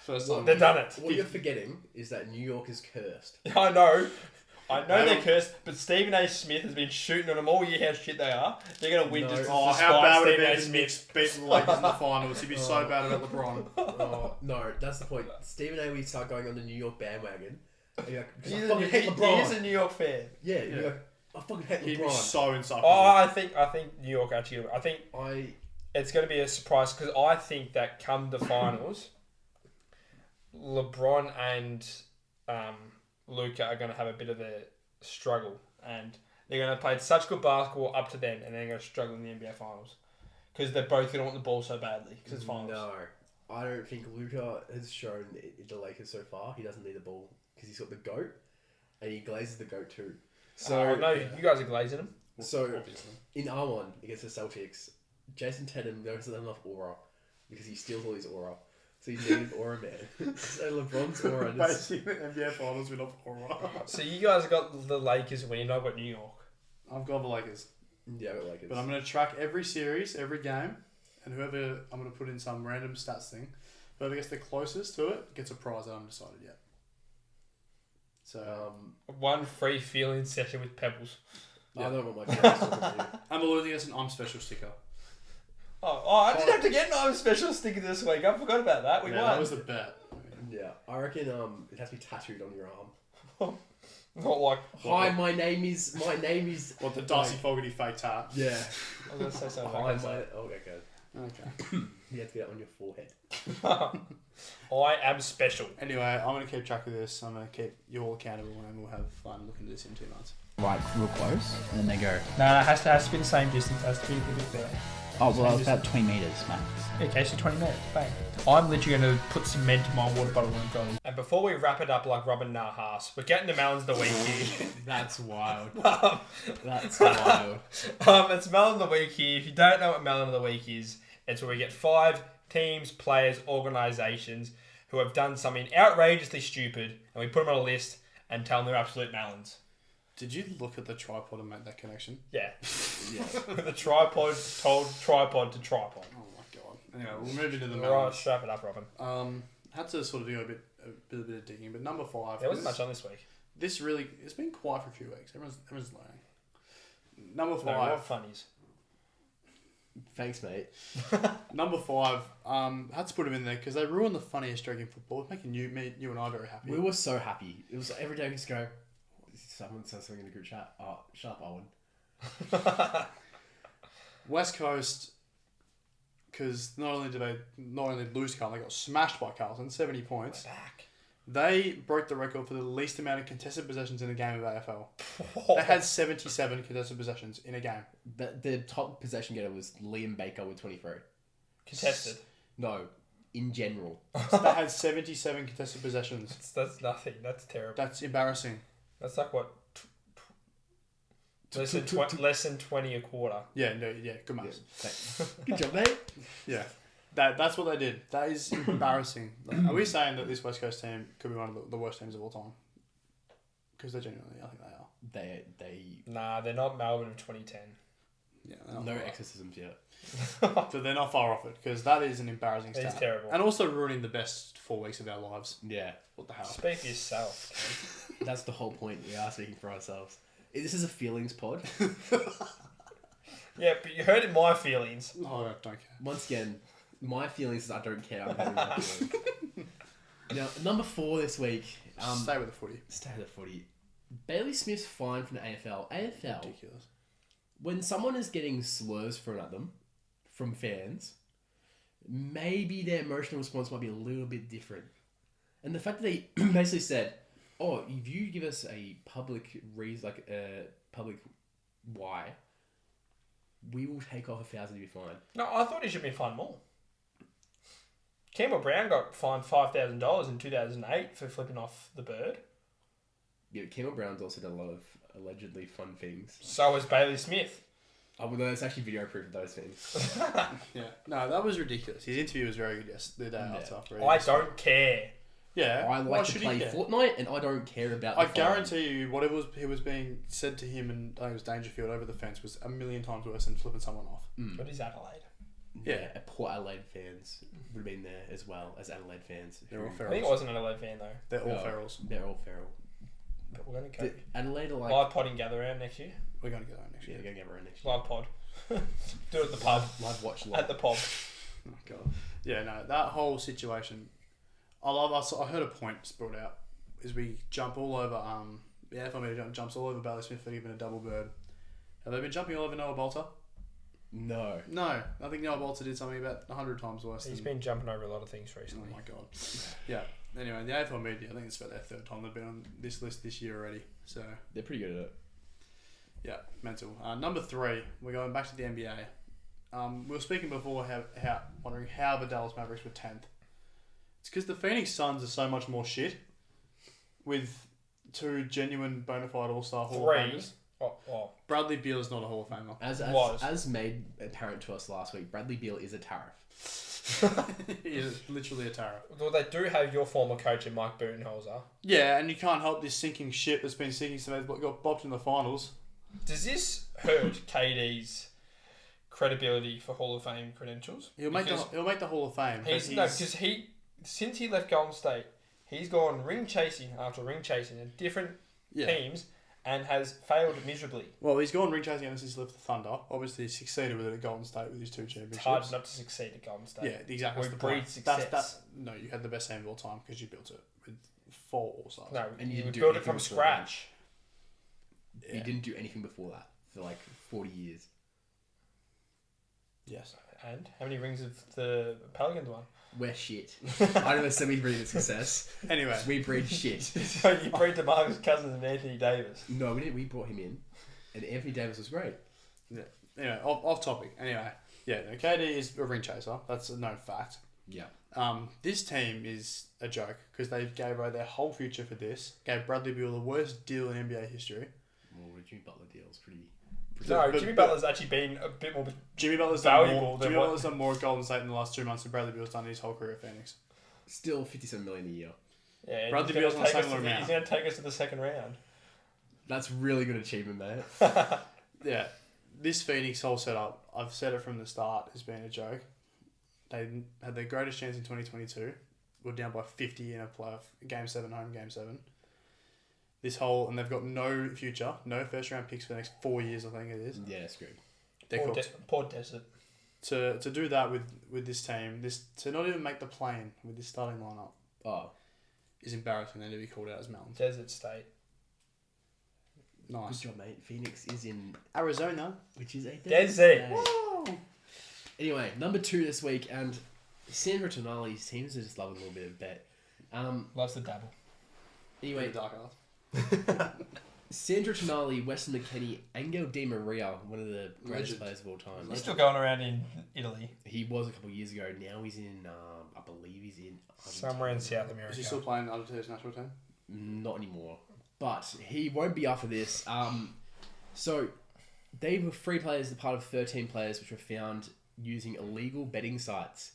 Speaker 3: First time.
Speaker 1: They've done it.
Speaker 2: What you're forgetting is that New York is cursed.
Speaker 1: I know they're cursed, but Stephen A. Smith has been shooting on them all year how shit they are. They're going to win
Speaker 2: No.
Speaker 1: just
Speaker 3: Oh,
Speaker 1: despite
Speaker 3: how bad would it
Speaker 1: Stephen
Speaker 3: be
Speaker 1: A.
Speaker 3: if the Knicks
Speaker 1: Smith.
Speaker 3: beat the Lakers in the finals? He'd be so bad about LeBron.
Speaker 2: Oh, no, that's the point. Stephen A. would start going on the New York bandwagon. And you're like, 'cause I
Speaker 1: He's
Speaker 2: fucking hate LeBron.
Speaker 1: a New York fan.
Speaker 2: Yeah, you're like, I fucking hate
Speaker 3: He'd be
Speaker 2: LeBron.
Speaker 3: so insufferable.
Speaker 1: Oh, I think New York actually. I think
Speaker 2: I
Speaker 1: it's going to be a surprise because I think that come the finals, LeBron and Luka are going to have a bit of a struggle, and they're going to play such good basketball up to then, and they're going to struggle in the NBA finals because they're both going to want the ball so badly because it's finals.
Speaker 2: No, I don't think Luka has shown the Lakers so far. He doesn't need the ball because he's got the GOAT, and he glazes the GOAT too. So
Speaker 1: no, you guys are glazing them.
Speaker 2: So
Speaker 3: Obviously.
Speaker 2: in R1 against the Celtics, Jason Tatum doesn't have enough aura because he steals all his aura. So he's needed aura man. So LeBron's aura just...
Speaker 3: Basically, the NBA finals win off aura.
Speaker 1: So you guys have got the Lakers winning. I've got New York.
Speaker 3: I've got the Lakers.
Speaker 2: Yeah, I got Lakers.
Speaker 3: But I'm going to track every series, every game, and whoever, I'm going to put in some random stats thing. Whoever gets the closest to it gets a prize that I haven't decided yet. So
Speaker 1: One free feeling session with Pebbles.
Speaker 2: I don't want my feelings talking to you.
Speaker 3: I'm alluding us an I'm special sticker.
Speaker 1: I didn't have to get an I'm special sticker this week. I forgot about that. We won.
Speaker 3: That was the bet.
Speaker 2: Yeah, I reckon it has to be tattooed on your arm.
Speaker 1: Not like...
Speaker 2: Hi, my name is.
Speaker 3: What, the Darcy Fogarty fake tat?
Speaker 2: Yeah.
Speaker 1: I was going to say something
Speaker 2: Hi,
Speaker 1: like that.
Speaker 2: okay, good.
Speaker 3: Okay.
Speaker 2: You have to get it on your forehead.
Speaker 1: I am special.
Speaker 3: Anyway, I'm going to keep track of this. I'm going to keep you all accountable and we'll have fun looking at this in 2 months.
Speaker 7: Like real close, and then they go.
Speaker 1: No, it has to be the same distance. It has to be a bit there.
Speaker 7: Oh well, it's about 20 meters max.
Speaker 1: Okay, so 20 minutes. Bang. I'm literally going to put cement in my water bottle and go. And before we wrap it up like Robin Nahas, we're getting the Melons of the Week here.
Speaker 2: That's wild. That's wild.
Speaker 1: It's Melon of the Week here. If you don't know what Melon of the Week is, it's where we get 5 teams, players, organisations who have done something outrageously stupid, and we put them on a list and tell them they're absolute melons.
Speaker 3: Did you look at the tripod and make that connection?
Speaker 1: Yeah. The tripod told tripod to tripod.
Speaker 3: Oh my god. Anyway, we'll move into the
Speaker 1: Right,
Speaker 3: melons.
Speaker 1: strap it up, Robin.
Speaker 3: Had to sort of do a bit of digging, but number 5.
Speaker 1: There wasn't much on this week.
Speaker 3: This really, it's been quiet for a few weeks. Everyone's learning. Number 5.
Speaker 1: No, what funnies.
Speaker 2: Thanks, mate.
Speaker 3: Number 5. Had to put him in there because they ruined the funniest streak in football. It's making you and I very happy.
Speaker 2: We were so happy. It was every day we just go. Someone says something in the group chat. Oh, shut up, Owen.
Speaker 3: West Coast, because not only did they lose Carlton, they got smashed by Carlton, 70 points.
Speaker 1: Back.
Speaker 3: They broke the record for the least amount of contested possessions in a game of AFL. They had 77 contested possessions in a game.
Speaker 2: The top possession getter was Liam Baker with 23.
Speaker 1: Contested.
Speaker 2: No, in general.
Speaker 3: So they had 77 contested possessions.
Speaker 1: That's nothing. That's terrible.
Speaker 3: That's embarrassing.
Speaker 1: That's like what? Less than 20 a quarter.
Speaker 3: Yeah, good maths.
Speaker 2: Good job, mate.
Speaker 3: Yeah. That's what they did. That is embarrassing. Like, are we saying that this West Coast team could be one of the worst teams of all time? Because they genuinely, I think they are.
Speaker 2: They
Speaker 1: Nah, they're not Melbourne of 2010.
Speaker 3: Yeah,
Speaker 2: no exorcisms yet.
Speaker 3: So they're not far off it, because that is an embarrassing
Speaker 1: It is
Speaker 3: stat.
Speaker 1: terrible.
Speaker 3: And also ruining the best 4 weeks of our lives.
Speaker 2: Yeah.
Speaker 3: What the hell?
Speaker 1: Speak for yourself.
Speaker 2: That's the whole point. We are speaking for ourselves. This is a feelings pod.
Speaker 1: Yeah, but you hurt my feelings.
Speaker 3: Oh, I don't care.
Speaker 2: Once again, my feelings is I don't care. I'm having my feelings. Now, number 4 this week.
Speaker 3: Stay with the footy.
Speaker 2: Stay with the footy. Bailey Smith's fined from the AFL. AFL.
Speaker 3: Ridiculous.
Speaker 2: When someone is getting slurs thrown at them from fans, maybe their emotional response might be a little bit different. And the fact that they basically said, "Oh, if you give us a public reason, like a public why, we will take off $1,000 to be fined."
Speaker 1: No, I thought he should be fined more. Campbell Brown got fined $5,000 in 2008 for flipping off the bird.
Speaker 2: Yeah, Campbell Brown's also done a lot of allegedly fun things.
Speaker 1: So has Bailey Smith.
Speaker 2: Oh, well, there's actually video proof of those things.
Speaker 3: Yeah. No, that was ridiculous. His interview was very good the day after.
Speaker 1: I don't care.
Speaker 3: Yeah.
Speaker 2: I like to play Fortnite, and I don't care about.
Speaker 3: I guarantee you, whatever was being said to him, and I think it was Dangerfield over the fence, was a million times worse than flipping someone off.
Speaker 1: But he's Adelaide.
Speaker 2: Yeah, Port Adelaide fans would have been there as well as Adelaide fans.
Speaker 3: They're all
Speaker 1: I
Speaker 3: ferals.
Speaker 1: think it wasn't an Adelaide fan though.
Speaker 3: They're all ferals.
Speaker 2: They're all feral.
Speaker 1: But we're going to go.
Speaker 2: Adelaide are like.
Speaker 1: Live podding gather around next year.
Speaker 3: We're going to go next
Speaker 2: Yeah,
Speaker 3: year.
Speaker 2: they're going to get around next year.
Speaker 1: Live pod. Do it at the pub.
Speaker 2: Live watch
Speaker 1: At the pub.
Speaker 3: Oh, God. Yeah, no, that whole situation. I heard a point brought out is we jump all over. The AFL media jumps all over Bailey Smith for giving a double bird. Have they been jumping all over Noah Bolter?
Speaker 2: No.
Speaker 3: No, I think Noah Bolter did something about 100 times worse.
Speaker 1: He's been jumping over a lot of things recently.
Speaker 3: Oh my god. Yeah. Anyway, the AFL media, I think it's about their 3rd time they've been on this list this year already. So
Speaker 2: They're pretty good at it.
Speaker 3: yeah, mental. Number 3, we're going back to the NBA. We were speaking before wondering how the Dallas Mavericks were 10th. It's because the Phoenix Suns are so much more shit with 2 genuine bona fide All-Star Hall of
Speaker 1: 3.
Speaker 3: Famers.
Speaker 1: Oh.
Speaker 3: Bradley Beal is not a Hall of Famer.
Speaker 2: As made apparent to us last week, Bradley Beal is a tariff.
Speaker 3: He is literally a tariff.
Speaker 1: Well, they do have your former coach in Mike Budenholzer.
Speaker 3: Yeah, and you can't help this sinking ship that's been sinking since they got bopped in the finals.
Speaker 1: Does this hurt KD's credibility for Hall of Fame credentials?
Speaker 3: He'll make the Hall of Fame.
Speaker 1: Because since he left Golden State, He's gone ring chasing after ring chasing in different
Speaker 3: Yeah.
Speaker 1: teams and has failed miserably.
Speaker 3: Well, he's gone ring chasing ever since he left the Thunder. Obviously, he succeeded with it at Golden State with his 2 championships.
Speaker 1: It's hard not to succeed at Golden State.
Speaker 3: Yeah, exactly.
Speaker 1: We
Speaker 3: That's the point.
Speaker 1: breed success.
Speaker 3: No, you had the best team of all time because you built it with 4 All-Stars.
Speaker 1: No,
Speaker 2: And you
Speaker 1: you
Speaker 2: didn't do
Speaker 1: built it
Speaker 2: anything
Speaker 1: from
Speaker 2: before
Speaker 1: scratch.
Speaker 2: He didn't do anything before that for like 40 years.
Speaker 3: Yes.
Speaker 1: And how many rings have the Pelicans won?
Speaker 2: We're shit. I never said we breed success.
Speaker 3: Anyway.
Speaker 2: We breed shit.
Speaker 1: So you breed DeMarcus Cousins and Anthony Davis.
Speaker 2: No, we didn't. We brought him in, and Anthony Davis was great.
Speaker 3: Yeah. Anyway, off topic. Anyway, yeah, no, KD is a ring chaser. That's a known fact.
Speaker 2: Yeah.
Speaker 3: This team is a joke because they gave away their whole future for this. Gave Bradley Beal the worst deal in NBA history.
Speaker 2: Well, the Jimmy Butler deal is pretty.
Speaker 1: No, Jimmy Butler's actually been a bit more
Speaker 3: Jimmy Butler's
Speaker 1: valuable than
Speaker 3: Jimmy
Speaker 1: what...
Speaker 3: Butler's done more at Golden State in the last 2 months than Bradley Beal's done in his whole career at Phoenix.
Speaker 2: Still $57 million a year.
Speaker 1: Yeah,
Speaker 3: Bradley
Speaker 1: he's
Speaker 3: Beal's
Speaker 1: gonna
Speaker 3: on the
Speaker 1: take us
Speaker 3: same
Speaker 1: to the-
Speaker 3: amount.
Speaker 1: He's going to take us to the second round.
Speaker 2: That's really good achievement, mate.
Speaker 3: Yeah, this Phoenix whole setup, I've said it from the start, has been a joke. They had their greatest chance in 2022. Were down by 50 in a playoff, Game 7 home, Game 7. And they've got no future, no first round picks for the next 4 years, I think it is.
Speaker 2: Yeah, screwed.
Speaker 3: They're cooked.
Speaker 1: Poor Desert.
Speaker 3: To do that with this team, to not even make the play-in with this starting lineup is embarrassing. Then to be called out as mountains.
Speaker 1: Desert State.
Speaker 3: Nice.
Speaker 2: Good job, mate. Phoenix is in
Speaker 3: Arizona,
Speaker 2: which is a
Speaker 1: Desert.
Speaker 2: Anyway, number 2 this week, and Sandro Tonali's teams are just loving a little bit of bet.
Speaker 1: Loves the dabble.
Speaker 2: Anyway,
Speaker 3: Dark Arts.
Speaker 2: Sandro Tonali, Weston McKennie, Angel Di Maria, one of the greatest
Speaker 3: Legend.
Speaker 2: players of all time.
Speaker 1: He's still going around in Italy.
Speaker 2: He was a couple of years ago. Now he's in, I believe he's in Argentina.
Speaker 1: Somewhere in South America.
Speaker 3: Is he still playing Argentina's national team?
Speaker 2: Not anymore. But he won't be after this. So they were 3 players, the part of 13 players which were found using illegal betting sites.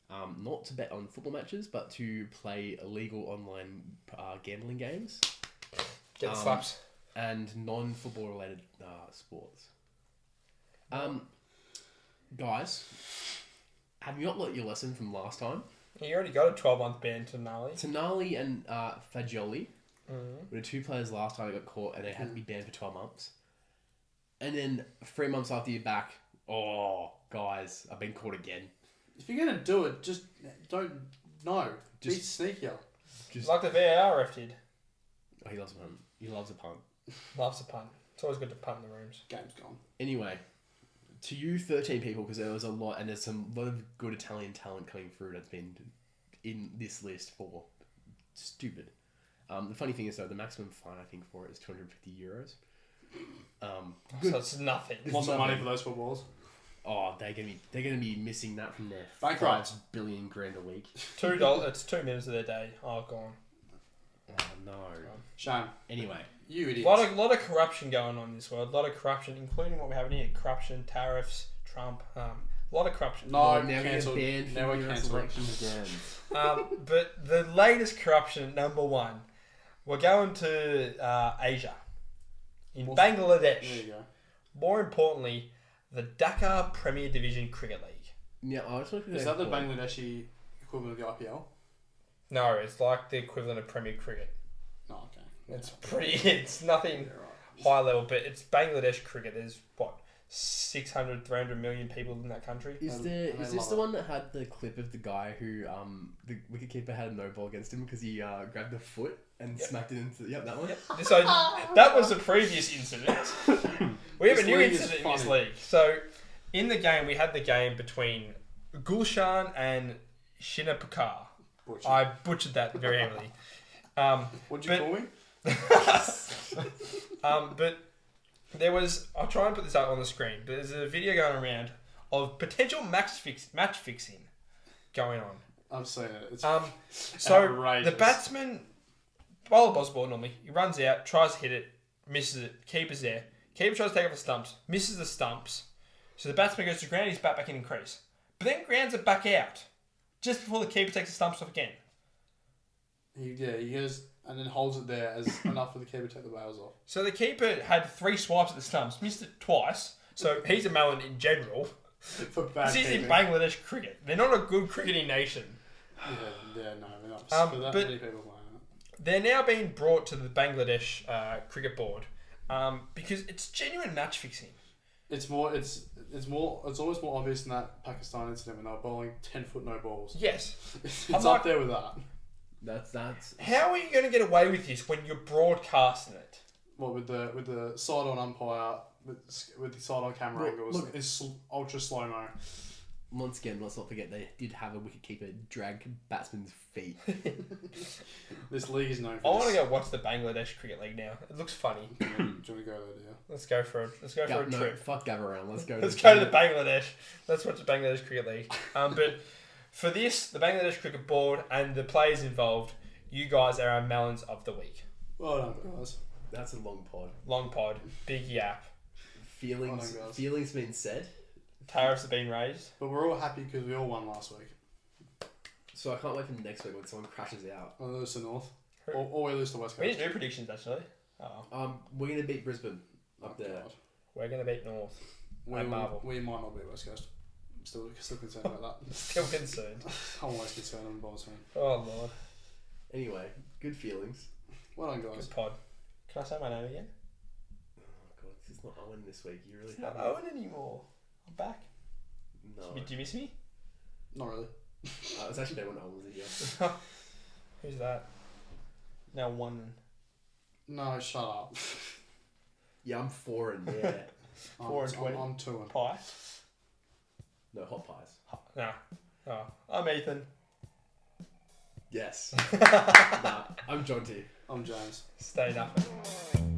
Speaker 2: Not to bet on football matches, but to play illegal online gambling games.
Speaker 1: Get the slaps.
Speaker 2: And non-football related sports. Guys, have you not learnt your lesson from last time?
Speaker 1: He already got a 12-month ban to Nali.
Speaker 2: Tonali and Fagioli were the 2 players last time that got caught, and they had to be banned for 12 months. And then 3 months after you're back, guys, I've been caught again.
Speaker 3: If you're gonna do it, just don't. No, be sneakier.
Speaker 2: Just
Speaker 1: Like the VAR ref did.
Speaker 2: Oh, he loves a punt. He loves a punt.
Speaker 1: Loves a punt. It's always good to punt in the rooms.
Speaker 3: Game's gone.
Speaker 2: Anyway, to you 13 people, because there was a lot, and there's a lot of good Italian talent coming through that's been in this list for stupid. The funny thing is, though, the maximum fine I think for it is €250.
Speaker 1: So it's nothing.
Speaker 3: Lots of money for those footballers.
Speaker 2: Oh, they're gonna be missing that from their
Speaker 3: Bankrupt.
Speaker 2: $5 billion a week.
Speaker 1: $2. It's 2 minutes of their day. Oh, gone.
Speaker 2: Oh no.
Speaker 3: Shame.
Speaker 2: Anyway,
Speaker 3: You idiot.
Speaker 1: A lot of corruption going on in this world. A lot of corruption, including what we have in here: corruption, tariffs, Trump. A lot of corruption.
Speaker 3: No,
Speaker 2: now we're
Speaker 3: cancelled.
Speaker 2: banned
Speaker 3: Now
Speaker 2: from
Speaker 3: we're
Speaker 2: the US
Speaker 3: cancelled.
Speaker 2: elections again.
Speaker 1: But the latest corruption, number 1, we're going to Asia, in Bangladesh.
Speaker 3: There you go.
Speaker 1: More importantly, the Dhaka Premier Division Cricket League.
Speaker 2: Yeah, I was looking at
Speaker 3: Is that the Bangladeshi equivalent of the IPL?
Speaker 1: No, it's like the equivalent of Premier Cricket.
Speaker 3: Oh, okay.
Speaker 1: It's pretty. It's nothing
Speaker 3: Yeah, right.
Speaker 1: high level, but it's Bangladesh cricket. There's 600, 300 million people in that country.
Speaker 2: Is
Speaker 3: And
Speaker 2: there?
Speaker 3: they
Speaker 2: Is this
Speaker 3: love
Speaker 2: the
Speaker 3: it.
Speaker 2: one that had the clip of the guy who the wicketkeeper had a no ball against him because he grabbed the foot and smacked it into? Yep, that one.
Speaker 1: Yep. So that was the previous incident. We have
Speaker 3: This
Speaker 1: a new
Speaker 3: league is
Speaker 1: incident in this
Speaker 3: funny.
Speaker 1: league. So in the game, we had the game between Gulshan and Shinapakar.
Speaker 3: Butcher.
Speaker 1: I butchered that very heavily.
Speaker 3: What'd you call me?
Speaker 1: But there was, I'll try and put this up on the screen, but there's a video going around of potential match fixing going on.
Speaker 3: I've seen it. It's
Speaker 1: So
Speaker 3: outrageous.
Speaker 1: the batsman, bowler bowls the ball normally, he runs out, tries to hit it, misses it, keeper's there. Keeper tries to take off the stumps, misses the stumps. So the batsman goes to ground, he's back in crease. But then grounds it back out, just before the keeper takes the stumps off again.
Speaker 3: he goes and then holds it there as enough for the keeper to take the bails off.
Speaker 1: So the keeper had 3 swipes at the stumps, missed it twice. So he's a melon in general.
Speaker 3: For bad
Speaker 1: This is in
Speaker 3: keeping.
Speaker 1: Bangladesh cricket. They're not a good cricketing nation.
Speaker 3: No, they're not.
Speaker 1: But
Speaker 3: That many people playing it.
Speaker 1: They're now being brought to the Bangladesh cricket board because it's genuine match fixing.
Speaker 3: It's always more obvious than that Pakistan incident when they were bowling 10-foot no balls.
Speaker 1: Yes.
Speaker 3: It's
Speaker 1: I'm
Speaker 3: up
Speaker 1: like-
Speaker 3: there with that.
Speaker 2: That's.
Speaker 1: How are you going to get away with this when you're broadcasting it?
Speaker 3: What with the side on umpire with the side on camera angles
Speaker 2: look.
Speaker 3: is ultra slow mo.
Speaker 2: Once again, let's not forget they did have a wicketkeeper drag batsman's feet.
Speaker 3: This league is known
Speaker 1: I
Speaker 3: for
Speaker 1: want to
Speaker 3: this.
Speaker 1: go watch the Bangladesh cricket league now. It looks funny.
Speaker 3: Do you want to go there, yeah?
Speaker 1: Let's go for a
Speaker 2: No,
Speaker 1: trip.
Speaker 2: fuck Gav around. Let's go.
Speaker 1: Let's go to the Bangladesh. Let's watch the Bangladesh cricket league. But for this, the Bangladesh cricket board and the players involved, you guys are our melons of the week.
Speaker 3: Well done, guys.
Speaker 2: That's a long pod.
Speaker 1: Long pod, big yap.
Speaker 2: Feelings
Speaker 3: Well done, guys.
Speaker 2: feelings being said.
Speaker 1: Tariffs have been raised.
Speaker 3: But we're all happy because we all won last week.
Speaker 2: So I can't wait for next week when someone crashes out.
Speaker 3: We lose to North. Or we lose to West
Speaker 1: We
Speaker 3: Coast.
Speaker 1: didn't do predictions actually. Oh,
Speaker 2: We're gonna beat Brisbane up there.
Speaker 3: God.
Speaker 1: we're gonna beat North.
Speaker 3: We
Speaker 1: At Marvel.
Speaker 3: might not be West Coast. Still concerned about that.
Speaker 1: Still concerned.
Speaker 3: I'm always concerned on the Bombers fan.
Speaker 1: Oh lord.
Speaker 2: Anyway, good feelings.
Speaker 3: Well done, guys.
Speaker 1: Good pod. Can I say my name again?
Speaker 2: Oh god, it's not Owen this week. You really
Speaker 1: It's not
Speaker 2: haven't.
Speaker 1: Owen anymore. I'm back.
Speaker 2: No.
Speaker 1: Did you miss me?
Speaker 3: Not really.
Speaker 2: It was actually when Owen was in here.
Speaker 1: Who's that? Now one.
Speaker 3: No, shut up.
Speaker 2: Yeah, I'm 4 and yeah.
Speaker 1: 4 and 20.
Speaker 3: I'm 2 and.
Speaker 1: Pie.
Speaker 2: No hot pies.
Speaker 1: No. Oh, I'm Ethan.
Speaker 2: Yes. Nah, I'm Jonty.
Speaker 3: I'm James.
Speaker 1: Stay nothing.